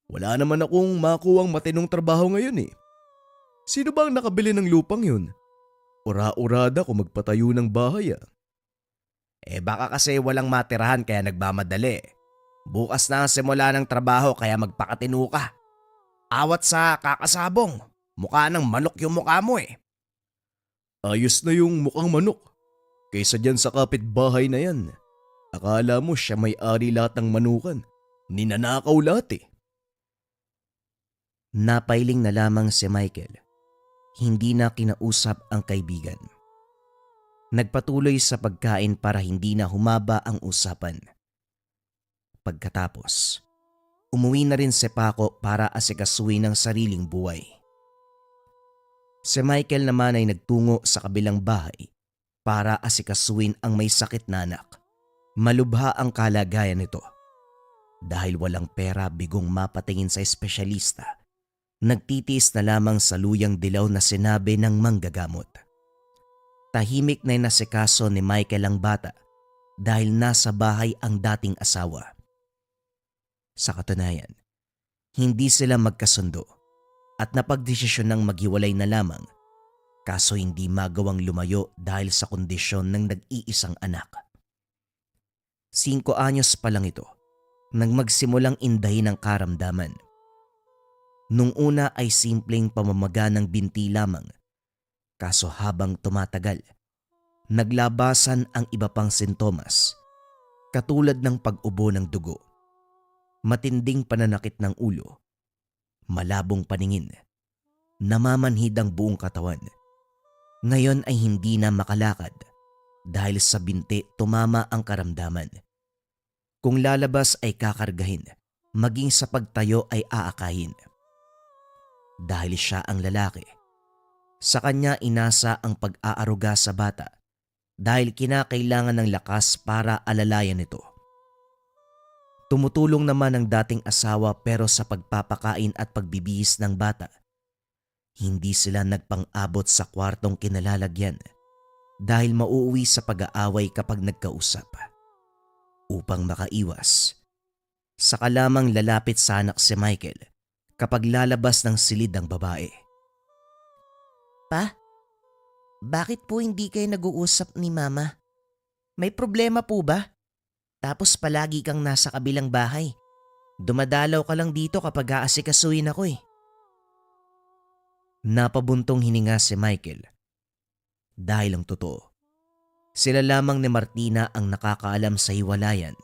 Wala naman akong makuwang matinong trabaho ngayon eh. Sino ba ang nakabili ng lupang yun? Ura-urada kung magpatayo ng bahay Baka kasi walang matirahan kaya nagmamadali. Bukas na ang simula ng trabaho kaya magpakatino ka. Awat sa kakasabong, mukha ng manok yung mukha mo Ayos na yung mukhang manok. Kaysa dyan sa kapitbahay na yan. Akala mo siya may-ari lahat ng manukan. Ninanakaw lahat Napailing na lamang si Michael. Hindi na kinausap ang kaibigan. Nagpatuloy sa pagkain para hindi na humaba ang usapan. Pagkatapos, umuwi na rin si Paco para asikasuhin ang sariling buhay. Si Michael naman ay nagtungo sa kabilang bahay para asikasuhin ang may sakit na anak. Malubha ang kalagayan nito. Dahil walang pera bigong mapatingin sa espesyalista, nagtitiis na lamang sa luyang dilaw na sinabi ng manggagamot. Tahimik na inasikaso ni Michael ang bata dahil nasa bahay ang dating asawa. Sa katunayan, hindi sila magkasundo at napagdesisyon ng maghiwalay na lamang kaso hindi magawang lumayo dahil sa kondisyon ng nag-iisang anak. 5 anyos pa lang ito nang magsimulang indahin ang karamdaman. Nung una ay simpleng pamamaga ng binti lamang kaso habang tumatagal, naglabasan ang iba pang sintomas katulad ng pag-ubo ng dugo, matinding pananakit ng ulo, malabong paningin, namamanhid ang buong katawan. Ngayon ay hindi na makalakad dahil sa binti tumama ang karamdaman. Kung lalabas ay kakargahin, maging sa pagtayo ay aakayin. Dahil siya ang lalaki, sa kanya inasa ang pag-aaruga sa bata dahil kinakailangan ng lakas para alalayan ito. Tumutulong naman ang dating asawa pero sa pagpapakain at pagbibihis ng bata, hindi sila nagpang-abot sa kwartong kinalalagyan dahil mauuwi sa pag-aaway kapag nagkausap. Upang makaiwas, saka lamang lalapit sa anak si Michael kapag lalabas ng silid ang babae. Pa, bakit po hindi kayo nag-uusap ni Mama? May problema po ba? Tapos palagi kang nasa kabilang bahay. Dumadalaw ka lang dito kapag aasikasuhin ako Napabuntong hininga si Michael. Dahil ang totoo, sila lamang ni Martina ang nakakaalam sa hiwalayan.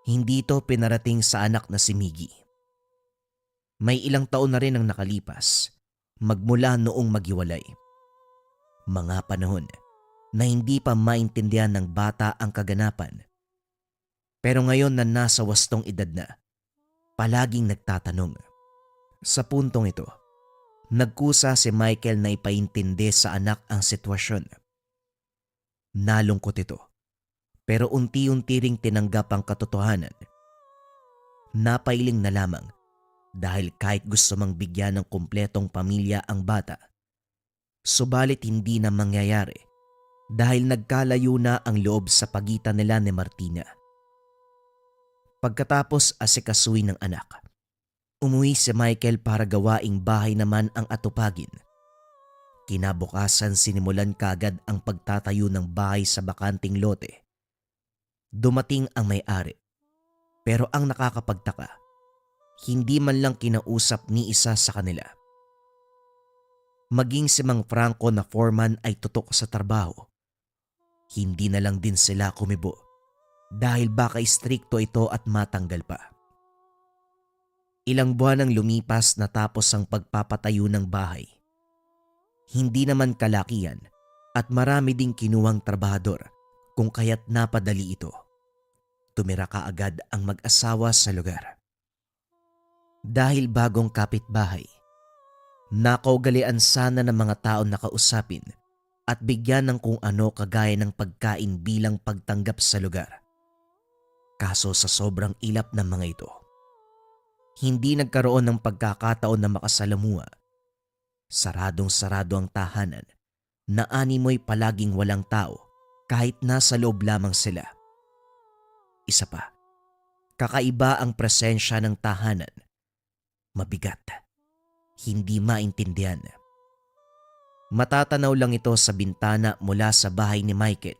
Hindi ito pinarating sa anak na si Miggy. May ilang taon na rin ang nakalipas magmula noong maghiwalay. Mga panahon na hindi pa maintindihan ng bata ang kaganapan. Pero ngayon na nasa wastong edad na, palaging nagtatanong. Sa puntong ito, nagkusa si Michael na ipaintindi sa anak ang sitwasyon. Nalungkot ito, pero unti-unti ring tinanggap ang katotohanan. Napailing na lamang dahil kahit gusto mang bigyan ng kumpletong pamilya ang bata, subalit hindi na mangyayari dahil nagkalayo na ang loob sa pagitan nila ni Martina. Pagkatapos asikasuhin ng anak, umuwi si Michael para gawaing bahay naman ang atupagin. Kinabukasan sinimulan kagad ang pagtatayo ng bahay sa bakanting lote. Dumating ang may-ari, pero ang nakakapagtaka, hindi man lang kinausap ni isa sa kanila. Maging si Mang Franco na foreman ay tutok sa trabaho. Hindi na lang din sila kumibo dahil baka istrikto ito at matanggal pa. Ilang buwan ang lumipas natapos ang pagpapatayo ng bahay. Hindi naman kalakihan at marami ding kinuwang trabahador kung kaya't napadali ito. Tumira kaagad ang mag-asawa sa lugar. Dahil bagong kapitbahay, nakaugalian sana ng mga taon na kausapin at bigyan ng kung ano kagaya ng pagkain bilang pagtanggap sa lugar. Kaso sa sobrang ilap ng mga ito, hindi nagkaroon ng pagkakataon na makasalamuha. Saradong-sarado ang tahanan na animoy palaging walang tao kahit nasa loob lamang sila. Isa pa, kakaiba ang presensya ng tahanan. Mabigat, hindi maintindihan. Matatanaw lang ito sa bintana mula sa bahay ni Michael.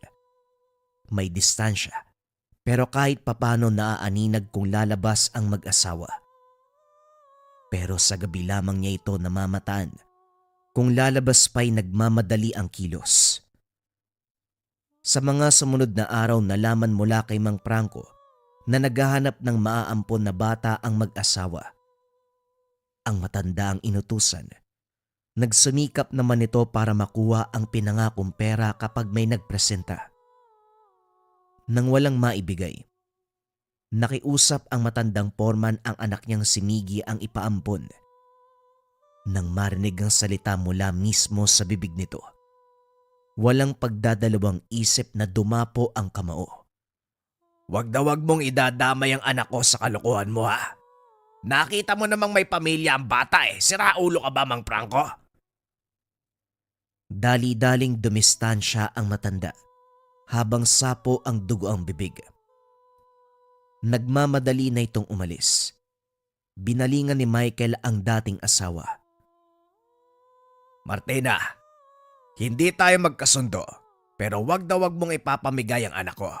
May distansya, pero kahit papano naaaninag kung lalabas ang mag-asawa. Pero sa gabi lamang niya ito namamataan. Kung lalabas pa'y nagmamadali ang kilos. Sa mga sumunod na araw nalaman mula kay Mang Franco na naghahanap ng maaampon na bata ang mag-asawa. Ang matanda ang inutusan. Nagsumikap naman ito para makuha ang pinangakong pera kapag may nagpresenta. Nang walang maibigay, nakiusap ang matandang foreman ang anak niyang si Miggy ang ipaampon. Nang marinig ang salita mula mismo sa bibig nito, walang pagdadalawang isip na dumapo ang kamao. Wag na wag mong idadamay ang anak ko sa kalokohan mo ha. Nakita mo namang may pamilya ang bata Siraulo ka ba, Mang Franco? Dali-daling dumistansya ang matanda habang sapo ang dugo ang bibig. Nagmamadali na itong umalis. Binalingan ni Michael ang dating asawa. Martina, hindi tayo magkasundo pero wag na wag mong ipapamigay ang anak ko.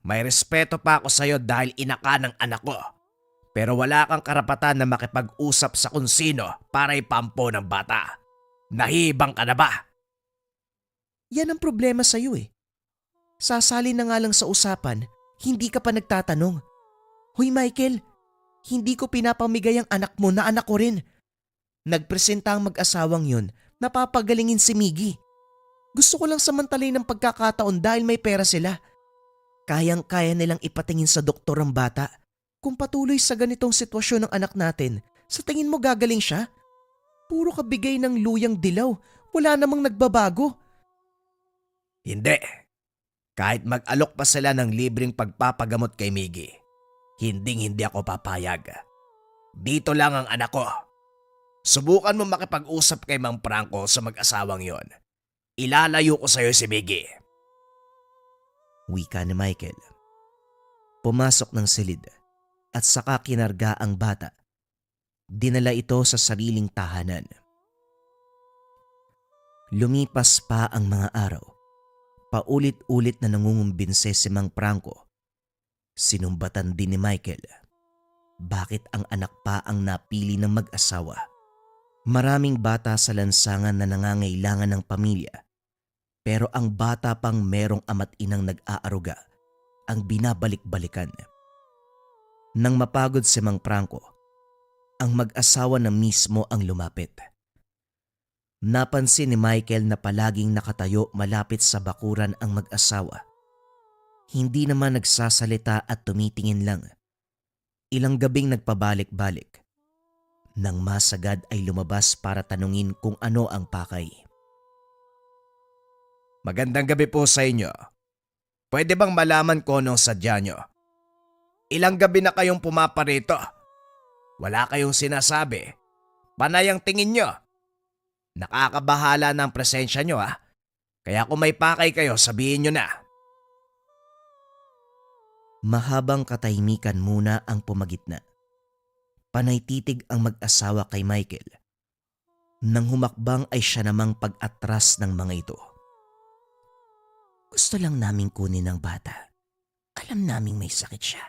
May respeto pa ako sa'yo dahil ina ka ng anak ko. Pero wala kang karapatan na makipag-usap sa kung sino para ipampo ng bata. Nahibang ka na ba? Yan ang problema sa'yo Sasali na nga lang sa usapan, hindi ka pa nagtatanong. Hoy Michael, hindi ko pinapamigay ang anak mo na anak ko rin. Nagpresenta ang mag-asawang yun, napapagalingin si Miggy. Gusto ko lang samantalay ng pagkakataon dahil may pera sila. Kayang-kaya nilang ipatingin sa doktor ang bata. Kung patuloy sa ganitong sitwasyon ng anak natin, sa tingin mo gagaling siya? Puro kabigay ng luyang dilaw, wala namang nagbabago. Hindi. Kahit mag-alok pa sila ng libreng pagpapagamot kay Miggy, hindi ako papayag. Dito lang ang anak ko. Subukan mo makipag-usap kay Mang Franco sa mag-asawang yon. Ilalayo ko sa'yo si Miggy. Wika ni Michael. Pumasok ng silid at saka kinarga ang bata. Dinala ito sa sariling tahanan. Lumipas pa ang mga araw. Paulit-ulit na nangungumbinse si Mang Franco. Sinumbatan din ni Michael. Bakit ang anak pa ang napili ng mag-asawa? Maraming bata sa lansangan na nangangailangan ng pamilya. Pero ang bata pang merong ama't inang nag-aaruga ang binabalik-balikan. Nang mapagod si Mang Franco, ang mag-asawa na mismo ang lumapit. Napansin ni Michael na palaging nakatayo malapit sa bakuran ang mag-asawa. Hindi naman nagsasalita at tumitingin lang. Ilang gabing nagpabalik-balik. Nang masagad ay lumabas para tanungin kung ano ang pakay. Magandang gabi po sa inyo. Pwede bang malaman ko anong sadya nyo? Ilang gabi na kayong pumaparito. Wala kayong sinasabi. Panay ang tingin nyo. Nakakabahala ng presensya nyo Kaya kung may pakay kayo, sabihin nyo na. Mahabang katahimikan muna ang pumagitna. Panay titig ang mag-asawa kay Michael. Nang humakbang ay siya namang pag-atras ng mga ito. Gusto lang naming kunin ng bata. Alam naming may sakit siya.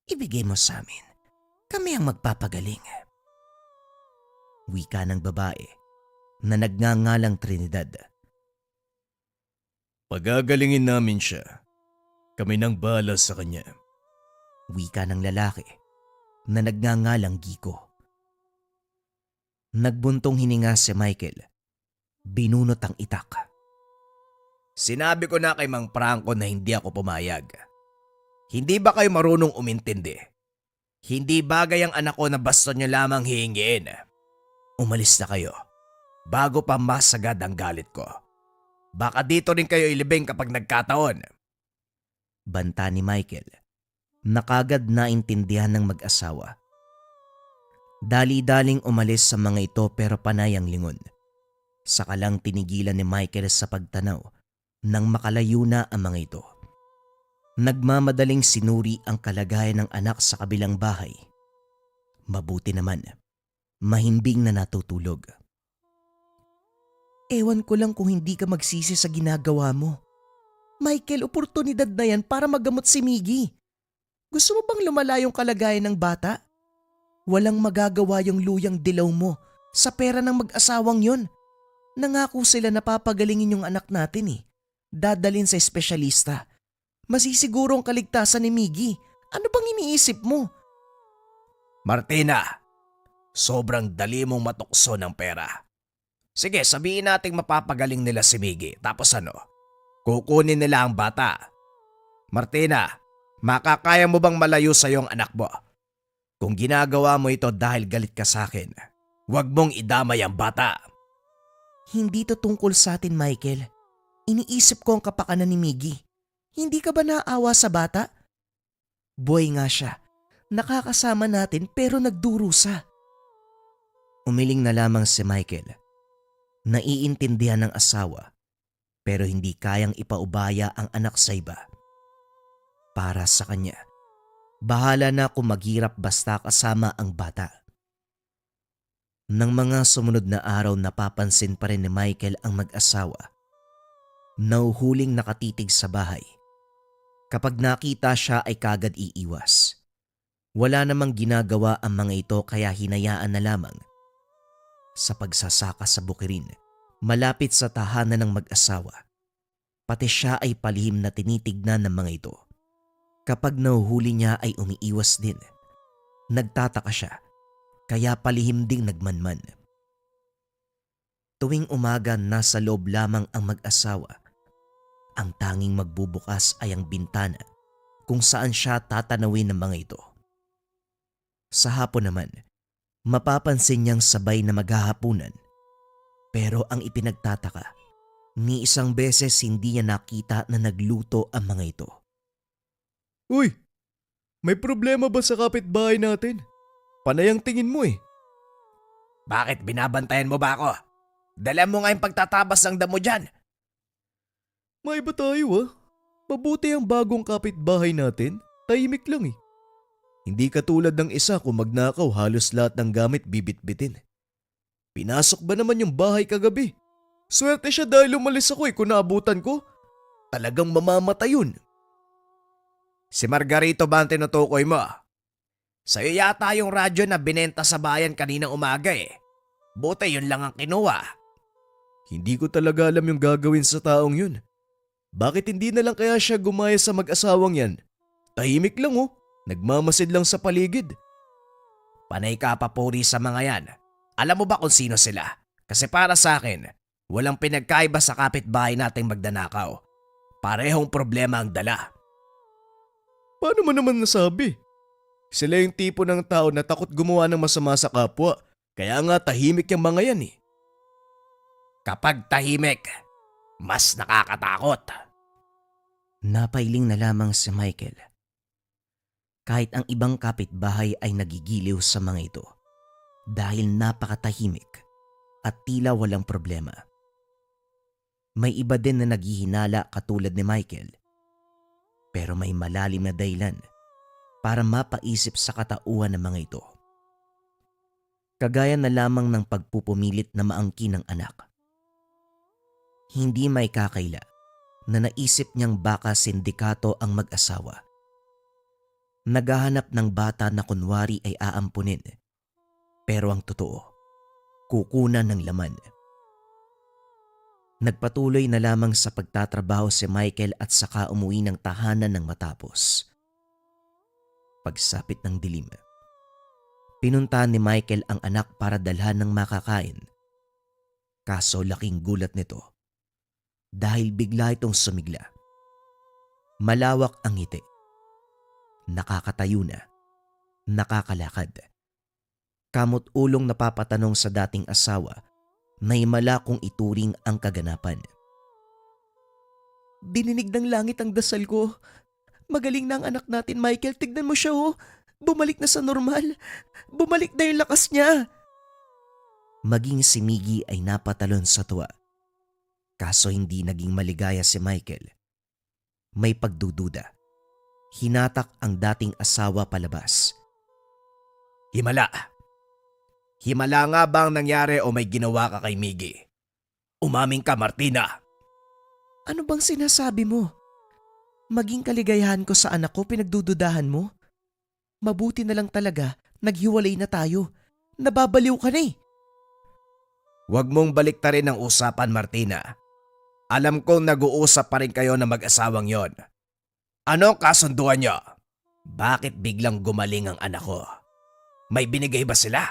Ibigay mo sa amin. Kami ang magpapagaling. Wika ng babae na nagngangalang Trinidad. Pagagalingin namin siya. Kami nang bahala sa kanya. Wika ng lalaki na nagngangalang Giko. Nagbuntong hininga si Michael. Binunot ang itak. Sinabi ko na kay Mang Franco na hindi ako pumayag. Hindi ba kayo marunong umintindi? Hindi bagay ang anak ko na baston niyo lamang hihingin. Umalis na kayo bago pa masagad ang galit ko. Baka dito rin kayo ilibing kapag nagkataon. Banta ni Michael na kagad naintindihan ng mag-asawa. Dali-daling umalis sa mga ito pero panay ang lingon. Saka lang tinigilan ni Michael sa pagtanaw nang makalayo na ang mga ito. Nagmamadaling sinuri ang kalagayan ng anak sa kabilang bahay. Mabuti naman, mahimbing na natutulog. Ewan ko lang kung hindi ka magsisi sa ginagawa mo. Michael, oportunidad na yan para magamot si Miggy. Gusto mo bang lumala yung kalagayan ng bata? Walang magagawa yung luyang dilaw mo sa pera ng mag-asawang yon. Nangako sila na papagalingin yung anak natin eh. Dadalin sa espesyalista. Masisiguro ang kaligtasan ni Miggy. Ano bang iniisip mo? Martina, sobrang dali mong matukso ng pera. Sige, sabihin nating mapapagaling nila si Miggy. Tapos ano? Kukunin nila ang bata. Martina, makakaya mo bang malayo sa iyong anak mo? Kung ginagawa mo ito dahil galit ka sa akin, huwag mong idamay ang bata. Hindi to tungkol sa atin, Michael. Iniisip ko ang kapakanan ni Miggy. Hindi ka ba naawa sa bata? Boy nga siya. Nakakasama natin pero nagdurusa. Umiling na lamang si Michael. Naiintindihan ng asawa pero hindi kayang ipaubaya ang anak sa iba. Para sa kanya, bahala na kung maghirap basta kasama ang bata. Nang mga sumunod na araw napapansin pa rin ni Michael ang mag-asawa. Nauhuling nakatitig sa bahay. Kapag nakita siya ay kagad iiwas. Wala namang ginagawa ang mga ito kaya hinayaan na lamang. Sa pagsasaka sa bukirin, malapit sa tahanan ng mag-asawa, pati siya ay palihim na tinitignan ng mga ito. Kapag nahuhuli niya ay umiiwas din. Nagtataka siya, kaya palihim ding nagmanman. Tuwing umaga nasa loob lamang ang mag-asawa. Ang tanging magbubukas ay ang bintana kung saan siya tatanawin ng mga ito. Sa hapon naman, mapapansin niyang sabay na maghahapunan. Pero ang ipinagtataka, ni isang beses hindi niya nakita na nagluto ang mga ito. Uy, may problema ba sa kapitbahay natin? Panay ang tingin mo eh. Bakit binabantayan mo ba ako? Dala mo nga yung pagtatabas ng damo dyan. May iba tayo ah. Mabuti ang bagong kapitbahay natin. Tahimik lang eh. Hindi katulad ng isa kung magnakaw halos lahat ng gamit bibit-bitin. Pinasok ba naman yung bahay kagabi? Swerte siya dahil umalis ako kung naabutan ko. Talagang mamamatay yun. Si Margarito ba ang tinutukoy mo? Sa'yo yata yung radyo na binenta sa bayan kaninang umaga eh. Buti yun lang ang kinuha. Hindi ko talaga alam yung gagawin sa taong yun. Bakit hindi na lang kaya siya gumaya sa mag-asawang yan? Tahimik lang oh. Nagmamasid lang sa paligid. Panay ka papuri sa mga yan. Alam mo ba kung sino sila? Kasi para sa akin, walang pinagkaiba sa kapitbahay nating magdanakaw. Parehong problema ang dala. Paano mo naman nasabi? Sila yung tipo ng tao na takot gumawa ng masama sa kapwa. Kaya nga tahimik yung mga yan eh. Kapag tahimik, mas nakakatakot. Napailing na lamang si Michael. Kahit ang ibang kapitbahay ay nagigiliw sa mga ito dahil napakatahimik at tila walang problema. May iba din na naghihinala katulad ni Michael pero may malalim na dahilan para mapaisip sa katauhan ng mga ito. Kagaya na lamang ng pagpupumilit na maangkin ng anak. Hindi may kakaila na naisip niyang baka sindikato ang mag-asawa. Naghahanap ng bata na kunwari ay aampunin. Pero ang totoo, kukunan ng laman. Nagpatuloy na lamang sa pagtatrabaho si Michael at saka umuwi ng tahanan ng matapos. Pagsapit ng dilim, pinuntahan ni Michael ang anak para dalhan ng makakain. Kaso laking gulat nito dahil bigla itong sumigla. Malawak ang ngiti. Nakakatayo na nakakalakad. Kamot ulong napapatanong sa dating asawa na himala kung ituring ang kaganapan. Dininig ng langit ang dasal ko. Magaling na ang anak natin, Michael. Tignan mo siya, oh. Bumalik na sa normal. Bumalik na yung lakas niya. Maging si Miggy ay napatalon sa tuwa. Kaso hindi naging maligaya si Michael. May pagdududa. Hinatak ang dating asawa palabas. Himala. Himala nga ba ang nangyari o may ginawa ka kay Miggy? Umaming ka, Martina. Ano bang sinasabi mo? Maging kaligayahan ko sa anak ko pinagdududahan mo? Mabuti na lang talaga, naghiwalay na tayo. Nababaliw ka na eh. Huwag mong baliktarin ang usapan, Martina. Alam kong nag-uusap pa rin kayo na mag-asawang yon. Ano ang kasunduan niyo? Bakit biglang gumaling ang anak ko? May binigay ba sila?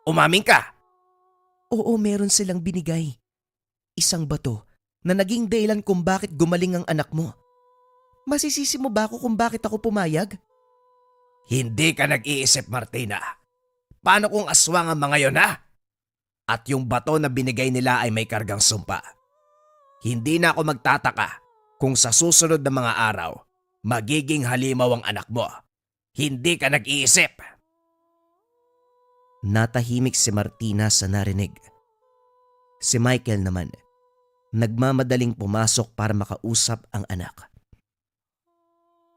Umaming ka! Oo, meron silang binigay. Isang bato na naging dahilan kung bakit gumaling ang anak mo. Masisisi mo ba ako kung bakit ako pumayag? Hindi ka nag-iisip, Martina. Paano kung aswang ang mga yon, ha? At yung bato na binigay nila ay may kargang sumpa. Hindi na ako magtataka kung sa susunod na mga araw, magiging halimaw ang anak mo. Hindi ka nag-iisip. Natahimik si Martina sa narinig. Si Michael naman, nagmamadaling pumasok para makausap ang anak.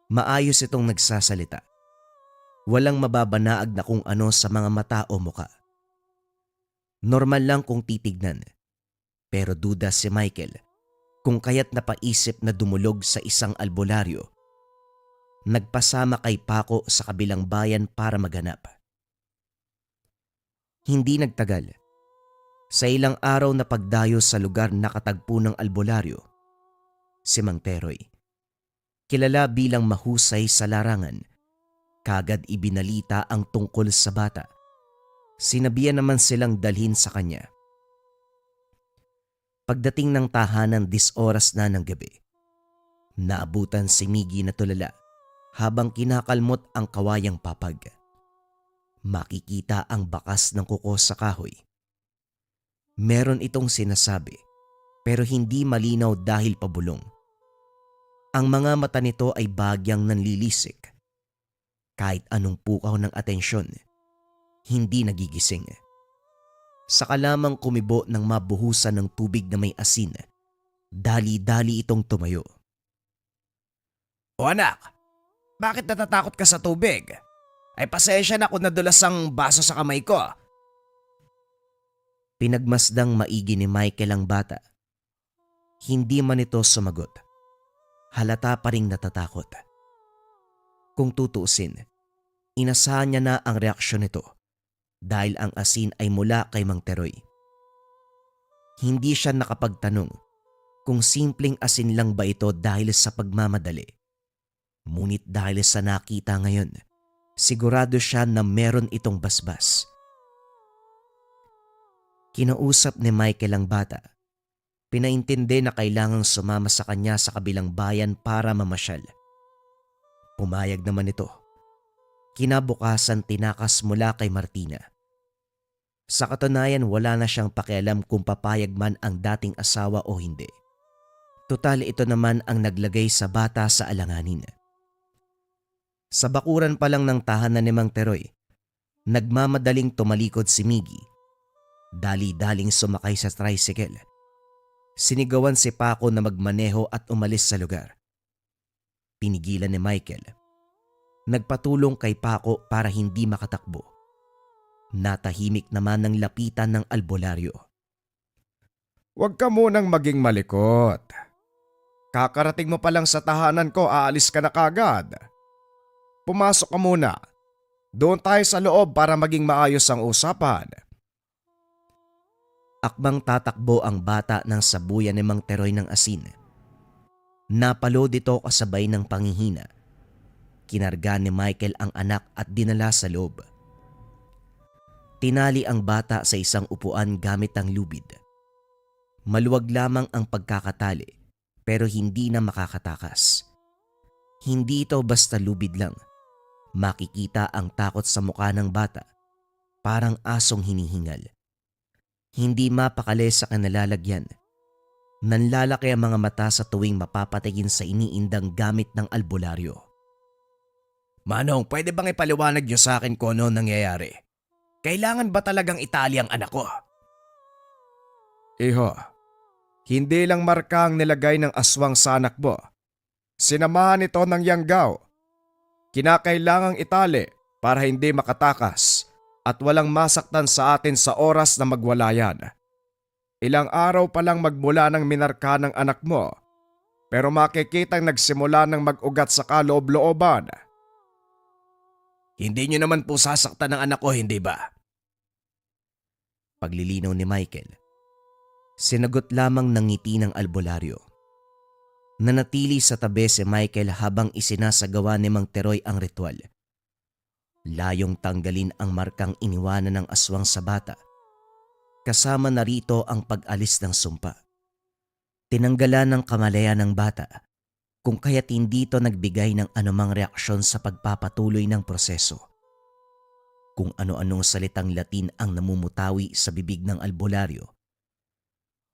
Maayos itong nagsasalita. Walang mababanaag na kung ano sa mga mata o muka. Normal lang kung titignan. Pero duda si Michael kung kaya't napaisip na dumulog sa isang albularyo. Nagpasama kay Paco sa kabilang bayan para maghanap. Hindi nagtagal. Sa ilang araw na pagdayo sa lugar nakatagpo ng albularyo, si Mang Teroy, kilala bilang mahusay sa larangan, kagad ibinalita ang tungkol sa bata. Sinabihan naman silang dalhin sa kanya. Pagdating ng tahanan 10 oras na ng gabi, naabutan si Miggy na tulala habang kinakalmot ang kawayang papag. Makikita ang bakas ng kuko sa kahoy. Meron itong sinasabi pero hindi malinaw dahil pabulong. Ang mga mata nito ay bagyang nanlilisik. Kahit anong pukaw ng atensyon, hindi nagigising. Saka lamang kumibo ng mabuhusan ng tubig na may asin. Dali-dali itong tumayo. O anak, bakit natatakot ka sa tubig? Ay pasensya na kung nadulas ang baso sa kamay ko. Pinagmasdang maigi ni Michael ang bata. Hindi man ito sumagot. Halata pa ring natatakot. Kung tutuusin, inasahan niya na ang reaksyon nito dahil ang asin ay mula kay Mang Teroy. Hindi siya nakapagtanong kung simpleng asin lang ba ito dahil sa pagmamadali. Ngunit dahil sa nakita ngayon, sigurado siya na meron itong basbas. Kinausap ni Michael ang bata. Pinaintindi na kailangang sumama sa kanya sa kabilang bayan para mamasyal. Pumayag naman ito. Kinabukasan tinakas mula kay Martina. Sa katunayan wala na siyang pakialam kung papayag man ang dating asawa o hindi. Tutal ito naman ang naglagay sa bata sa alanganin. Sa bakuran pa lang ng tahanan ni Mang Teroy, nagmamadaling tumalikod si Miggy. Dali-daling sumakay sa tricycle. Sinigawan si Paco na magmaneho at umalis sa lugar. Pinigilan ni Michael. Nagpatulong kay Paco para hindi makatakbo. Natahimik naman ng lapitan ng albularyo. Huwag ka munang maging malikot. Kakarating mo pa lang sa tahanan ko, aalis ka na kagad. Pumasok ka muna. Doon tayo sa loob para maging maayos ang usapan. Akbang tatakbo ang bata ng sabuyan ni Mang Teroy ng asin. Napalo dito kasabay ng panghihina. Kinarga ni Michael ang anak at dinala sa loob. Tinali ang bata sa isang upuan gamit ang lubid. Maluwag lamang ang pagkakatali pero hindi na makakatakas. Hindi ito basta lubid lang. Makikita ang takot sa mukha ng bata, parang asong hinihingal. Hindi mapakali sa kanalalagyan. Nanlalaki ang mga mata sa tuwing mapapatingin sa iniindang gamit ng albularyo. Manong, pwede bang ipaliwanag niyo sa akin kung ano nangyayari? Kailangan ba talagang itali ang anak ko? Iho, hindi lang marka ang nilagay ng aswang sa anak mo. Sinamahan ito ng yanggaw. Kinakailangang itali para hindi makatakas at walang masaktan sa atin sa oras na magwalayan. Ilang araw pa lang magmula ng minarka ng anak mo, pero makikitang nagsimula ng mag-ugat sa kaloob-looban. Hindi niyo naman po sasaktan ng anak ko, hindi ba? Paglilinaw ni Michael, sinagot lamang ng ngiti ng albularyo. Nanatili sa tabi si Michael habang isinasagawa ni Mang Teroy ang ritual. Layong tanggalin ang markang iniwanan ng aswang sa bata. Kasama na rito ang pag-alis ng sumpa. Tinanggalan ng kamalayan ng bata, kung kaya't hindi ito nagbigay ng anumang reaksyon sa pagpapatuloy ng proseso. Kung ano-anong salitang Latin ang namumutawi sa bibig ng albularyo.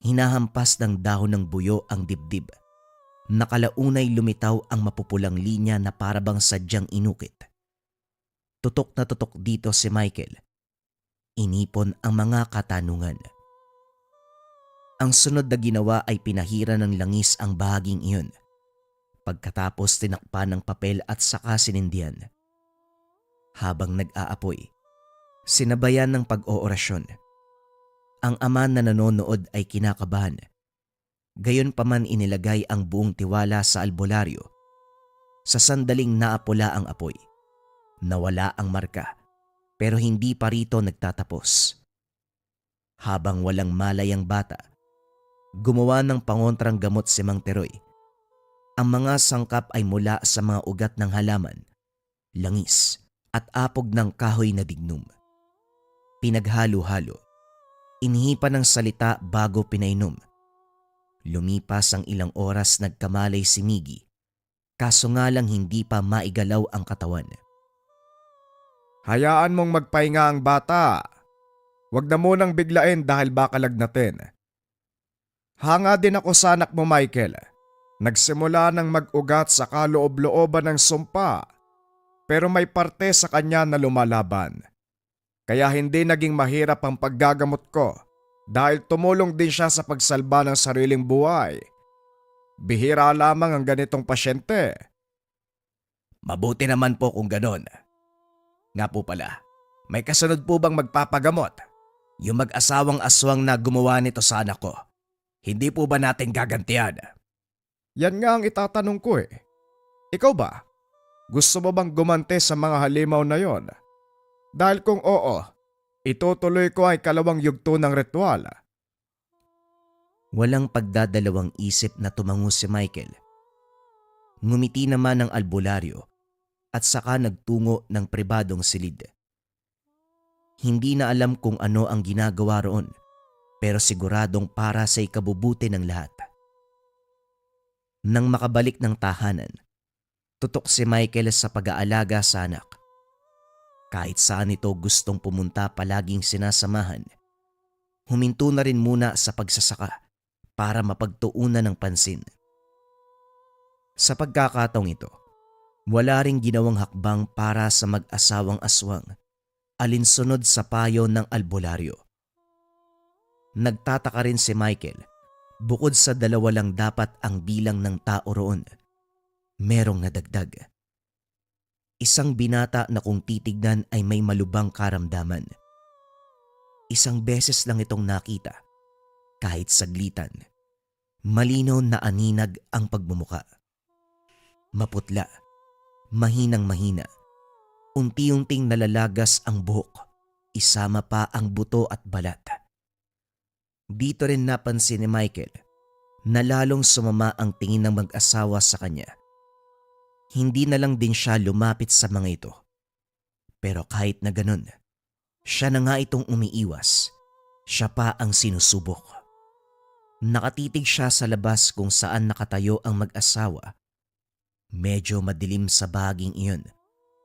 Hinahampas ng dahon ng buyo ang dibdib. Nakalaunay lumitaw ang mapupulang linya na parabang sadyang inukit. Tutok na tutok dito si Michael. Inipon ang mga katanungan. Ang sunod na ginawa ay pinahira ng langis ang bahaging iyon. Pagkatapos tinakpan ng papel at saka sinindihan. Habang nag-aapoy, sinabayan ng pag-oorasyon. Ang ama na nanonood ay kinakabahan. Gayon pa man inilagay ang buong tiwala sa albularyo. Sa sandaling naapula ang apoy. Nawala ang marka, pero hindi pa rito nagtatapos. Habang walang malay ang bata, gumawa ng pangontrang gamot si Mang Teroy. Ang mga sangkap ay mula sa mga ugat ng halaman, langis at apog ng kahoy na dignum. Pinaghalo-halo, inihipan ng salita bago pinainom. Lumipas ang ilang oras, nagkamalay si Miggy, kaso nga lang hindi pa maigalaw ang katawan. Hayaan mong magpahinga ang bata. Huwag na munang biglain dahil baka lagnatin. Hanga din ako sa anak mo, Michael. Nagsimula ng mag-ugat sa kaloob-looban ng sumpa, pero may parte sa kanya na lumalaban. Kaya hindi naging mahirap ang paggagamot ko dahil tumulong din siya sa pagsalba ng sariling buhay. Bihira lamang ang ganitong pasyente. Mabuti naman po kung ganon. Nga po pala, may kasunod po bang magpapagamot? Yung mag-asawang aswang na gumawa nito sa anak ko. Hindi po ba natin gagantihan? Yan nga ang itatanong ko eh. Ikaw ba? Gusto mo bang gumante sa mga halimaw na yon? Dahil kung oo, itutuloy ko ay kalawang yugto ng ritual. Walang pagdadalawang isip na tumango si Michael. Ngumiti naman ang albularyo at saka nagtungo ng pribadong silid. Hindi na alam kung ano ang ginagawa roon, pero siguradong para sa ikabubuti ng lahat. Nang makabalik ng tahanan, tutok si Michael sa pag-aalaga sa anak. Kahit saan ito gustong pumunta, palaging sinasamahan. Huminto na rin muna sa pagsasaka para mapagtuunan ng pansin. Sa pagkakataong ito, wala ring ginawang hakbang para sa mag-asawang aswang, alinsunod sa payo ng albularyo. Nagtataka rin si Michael, bukod sa 2 lang dapat ang bilang ng tao roon, merong nadagdag. Isang binata na kung titignan ay may malubang karamdaman. Isang beses lang itong nakita, kahit saglitan. Malinaw na aninag ang pagmumuka. Maputla, mahinang-mahina. Unti-unting nalalagas ang buhok, isama pa ang buto at balat. Dito rin napansin ni Michael na lalong sumama ang tingin ng mag-asawa sa kanya. Hindi na lang din siya lumapit sa mga ito. Pero kahit na ganun, siya na nga itong umiiwas. Siya pa ang sinusubok. Nakatitig siya sa labas kung saan nakatayo ang mag-asawa. Medyo madilim sa bahaging iyon,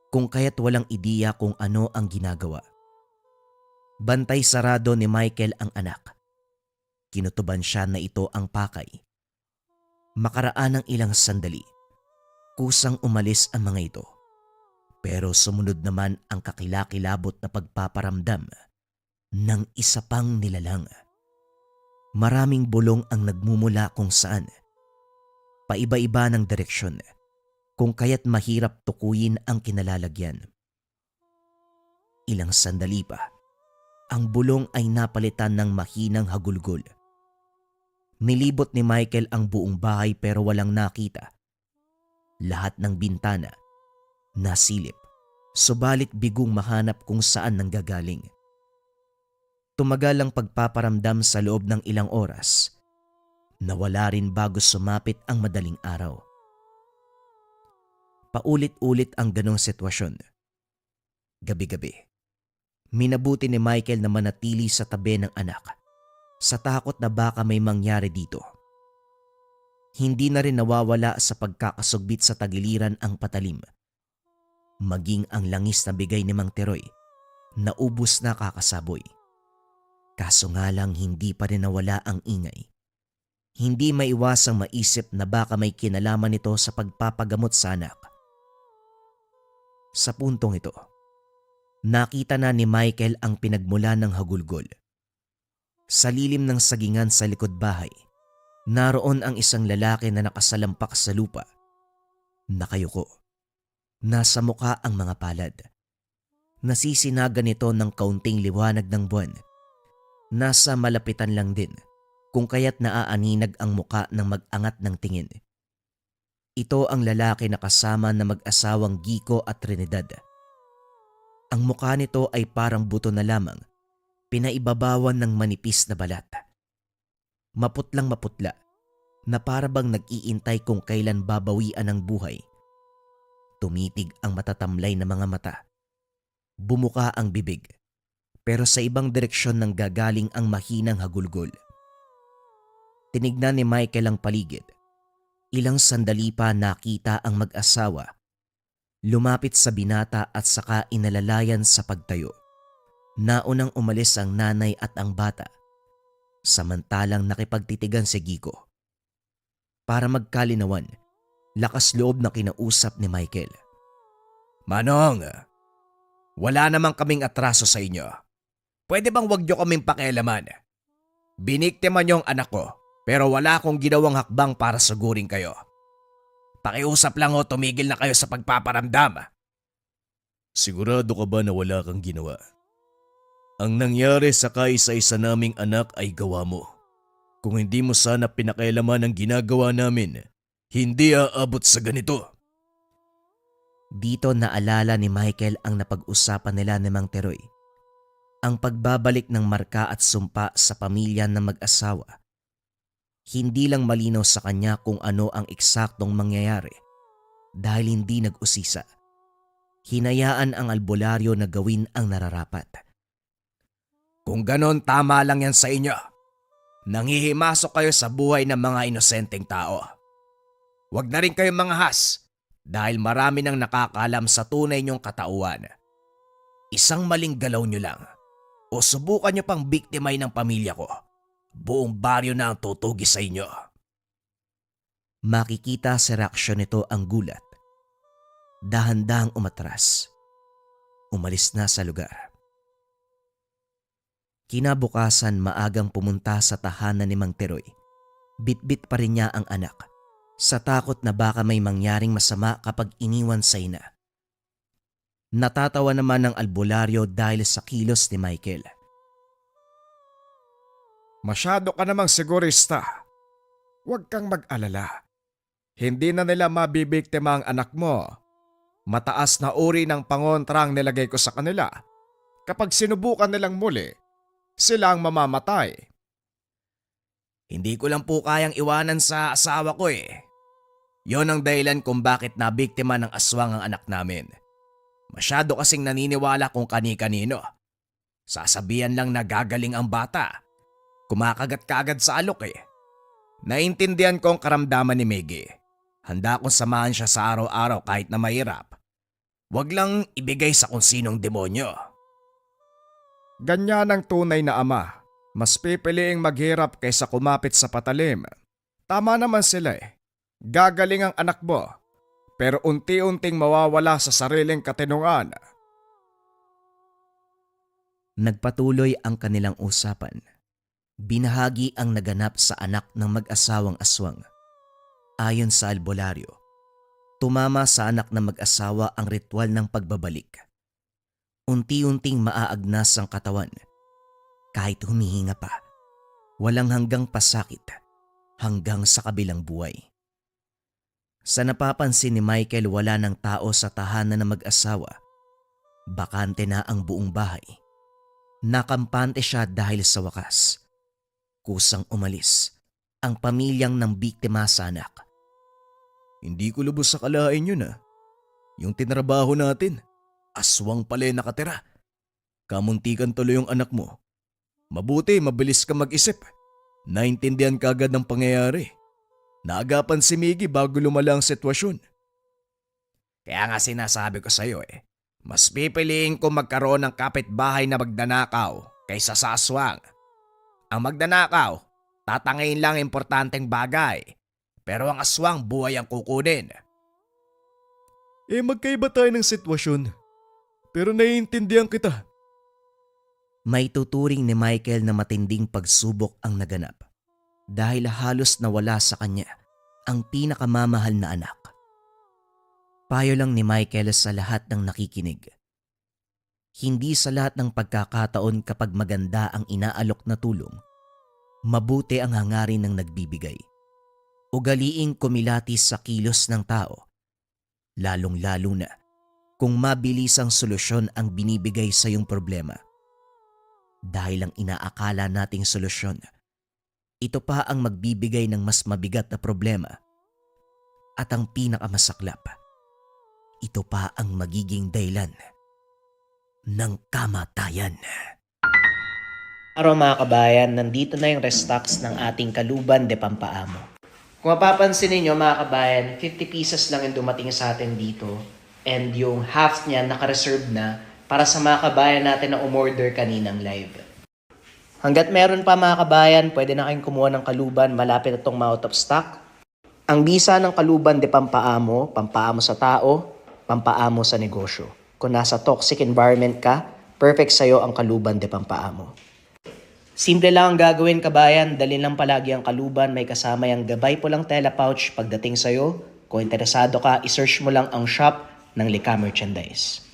kung kaya't walang ideya kung ano ang ginagawa. Bantay sarado ni Michael ang anak. Kinutuban siya na ito ang pakay. Makaraan ng ilang sandali, kusang umalis ang mga ito. Pero sumunod naman ang kakilakilabot na pagpaparamdam ng isa pang nilalang. Maraming bulong ang nagmumula kung saan. Paiba-iba ng direksyon, kung kaya't mahirap tukuyin ang kinalalagyan. Ilang sandali pa, ang bulong ay napalitan ng mahinang hagulgol. Nilibot ni Michael ang buong bahay pero walang nakita. Lahat ng bintana nasilip, subalit bigong mahanap kung saan nanggagaling. Tumagal ang pagpaparamdam sa loob ng ilang oras. Nawala rin bago sumapit ang madaling araw. Paulit-ulit ang ganong sitwasyon. Gabi-gabi, minabuti ni Michael na manatili sa tabi ng anak sa takot na baka may mangyari dito. Hindi na rin nawawala sa pagkakasugbit sa tagiliran ang patalim. Maging ang langis na bigay ni Mang Teroy, naubos na kakasaboy. Kaso nga lang hindi pa rin nawala ang ingay. Hindi maiwasang maisip na baka may kinalaman ito sa pagpapagamot sa anak. Sa puntong ito, nakita na ni Michael ang pinagmula ng hagulgol. Sa lilim ng sagingan sa likod bahay, naroon ang isang lalaki na nakasalampak sa lupa. Nakayuko. Nasa muka ang mga palad. Nasisinaga nito ng kaunting liwanag ng buwan. Nasa malapitan lang din, kung kaya't naaaninag ang muka ng mag-angat ng tingin. Ito ang lalaki na kasama na mag-asawang Gico at Trinidad. Ang mukha nito ay parang buto na lamang, pinaibabawan ng manipis na balat. Maputlang maputla, na parabang nag-iintay kung kailan babawian ang buhay. Tumitig ang matatamlay na mga mata. Bumuka ang bibig, pero sa ibang direksyon nang gagaling ang mahinang hagulgol. Tinignan ni Michael ang paligid. Ilang sandali pa nakita ang mag-asawa. Lumapit sa binata at saka inalalayan sa pagtayo. Naunang umalis ang nanay at ang bata, samantalang nakipagtitigan si Gico. Para magkalinawan, lakas loob na kinausap ni Michael. Manong, wala namang kaming atraso sa inyo. Pwede bang wag nyo kaming pakialaman? Biniktima nyo ang anak ko, pero wala akong ginawang hakbang para sugurin kayo. Pakiusap lang o tumigil na kayo sa pagpaparamdam. Sigurado ka ba na wala kang ginawa? Ang nangyari sa kaisa-isa naming anak ay gawa mo. Kung hindi mo sana pinakialaman ang ginagawa namin, hindi aabot sa ganito. Dito naalala ni Michael ang napag-usapan nila ni Mang Teroy. Ang pagbabalik ng marka at sumpa sa pamilya ng mag-asawa. Hindi lang malinaw sa kanya kung ano ang eksaktong mangyayari dahil hindi nag-usisa. Hinayaan ang albularyo na gawin ang nararapat. Kung ganon, tama lang yan sa inyo. Nanghihimasok kayo sa buhay ng mga inosenteng tao. Huwag na rin kayong manghas dahil marami nang nakakalam sa tunay niyong katauhan. Isang maling galaw niyo lang o subukan niyo pang biktimay ng pamilya ko. Buong baryo na ang tutugi sa inyo. Makikita sa reaksyon nito ang gulat. Dahan-dahang umatras. Umalis na sa lugar. Kinabukasan maagang pumunta sa tahanan ni Mang Teroy. Bitbit pa rin niya ang anak, sa takot na baka may mangyaring masama kapag iniwan sa ina. Natatawa naman ng albularyo dahil sa kilos ni Michael. Masyado ka namang sigurista. Huwag kang mag-alala. Hindi na nila mabibiktima ang anak mo. Mataas na uri ng pangontrang nilagay ko sa kanila. Kapag sinubukan nilang muli, sila ang mamamatay. Hindi ko lang po kayang iwanan sa asawa ko eh. Yon ang dahilan kung bakit nabiktima ng aswang ang anak namin. Masyado kasing naniniwala kung kani-kanino. Sasabihan lang na gagaling ang bata. Kumakagat-kagad sa alok eh. Naintindihan ko ang karamdaman ni Miggy. Handa akong samahan siya sa araw-araw kahit na mahirap. Wag lang ibigay sa kung sinong demonyo. Ganyan ang tunay na ama. Mas pipiliing maghirap kaysa kumapit sa patalim. Tama naman sila eh. Gagaling ang anak mo, pero unti-unting mawawala sa sariling katinungan. Nagpatuloy ang kanilang usapan. Binahagi ang naganap sa anak ng mag-asawang aswang. Ayon sa albularyo, tumama sa anak ng mag-asawa ang ritual ng pagbabalik. Unti-unting maaagnas ang katawan. Kahit humihinga pa, walang hanggang pasakit hanggang sa kabilang buhay. Sa napapansin ni Michael, wala ng tao sa tahanan ng mag-asawa. Bakante na ang buong bahay. Nakampante siya dahil sa wakas. Kusang umalis ang pamilyang ng biktima sa anak. Hindi ko lubos sa kalain yun Yung tinrabaho natin, aswang pala yung nakatira. Kamuntikan tuloy yung anak mo. Mabuti, mabilis ka mag-isip. Naintindihan ka agad ng pangyayari. Naagapan si Miggy bago lumala ang sitwasyon. Kaya nga sinasabi ko sa'yo mas pipiliin ko magkaroon ng kapitbahay na magdanakaw kaysa sa aswang. Ang magdanakaw, tatangayin lang importanteng bagay. Pero ang aswang, buhay ang kukunin. Magkaiba tayo ng sitwasyon. Pero naiintindihan kita. May tuturing ni Michael na matinding pagsubok ang naganap dahil halos nawala sa kanya ang pinakamamahal na anak. Payo lang ni Michael sa lahat ng nakikinig. Hindi sa lahat ng pagkakataon kapag maganda ang inaalok na tulong, mabuti ang hangarin ng nagbibigay. Ugaliing kumilatis sa kilos ng tao, lalong-lalo na kung mabilis ang solusyon ang binibigay sa iyong problema. Dahil ang inaakala nating solusyon, ito pa ang magbibigay ng mas mabigat na problema. At ang pinakamasaklap, ito pa ang magiging dahilan ng kamatayan. Araw mga kabayan, nandito na yung restocks ng ating Kaluban de Pampaamo. Kung mapapansin ninyo mga kabayan, 50 pieces lang yung dumating sa atin dito. And yung half niya naka-reserve na para sa mga kabayan natin na umorder kaninang live. Hanggat meron pa mga kabayan, pwede na kayong kumuha ng Kaluban, malapit na itong ma-out of stock. Ang bisa ng Kaluban de Pampaamo, pampaamo sa tao, pampaamo sa negosyo. Kung nasa toxic environment ka, perfect sa'yo ang Kaluban de Pampaamo. Simple lang ang gagawin kabayan, dalhin lang palagi ang Kaluban, may kasama yung gabay po lang tela pouch pagdating sa'yo. Kung interesado ka, isearch mo lang ang shop ng Lika Merchandise.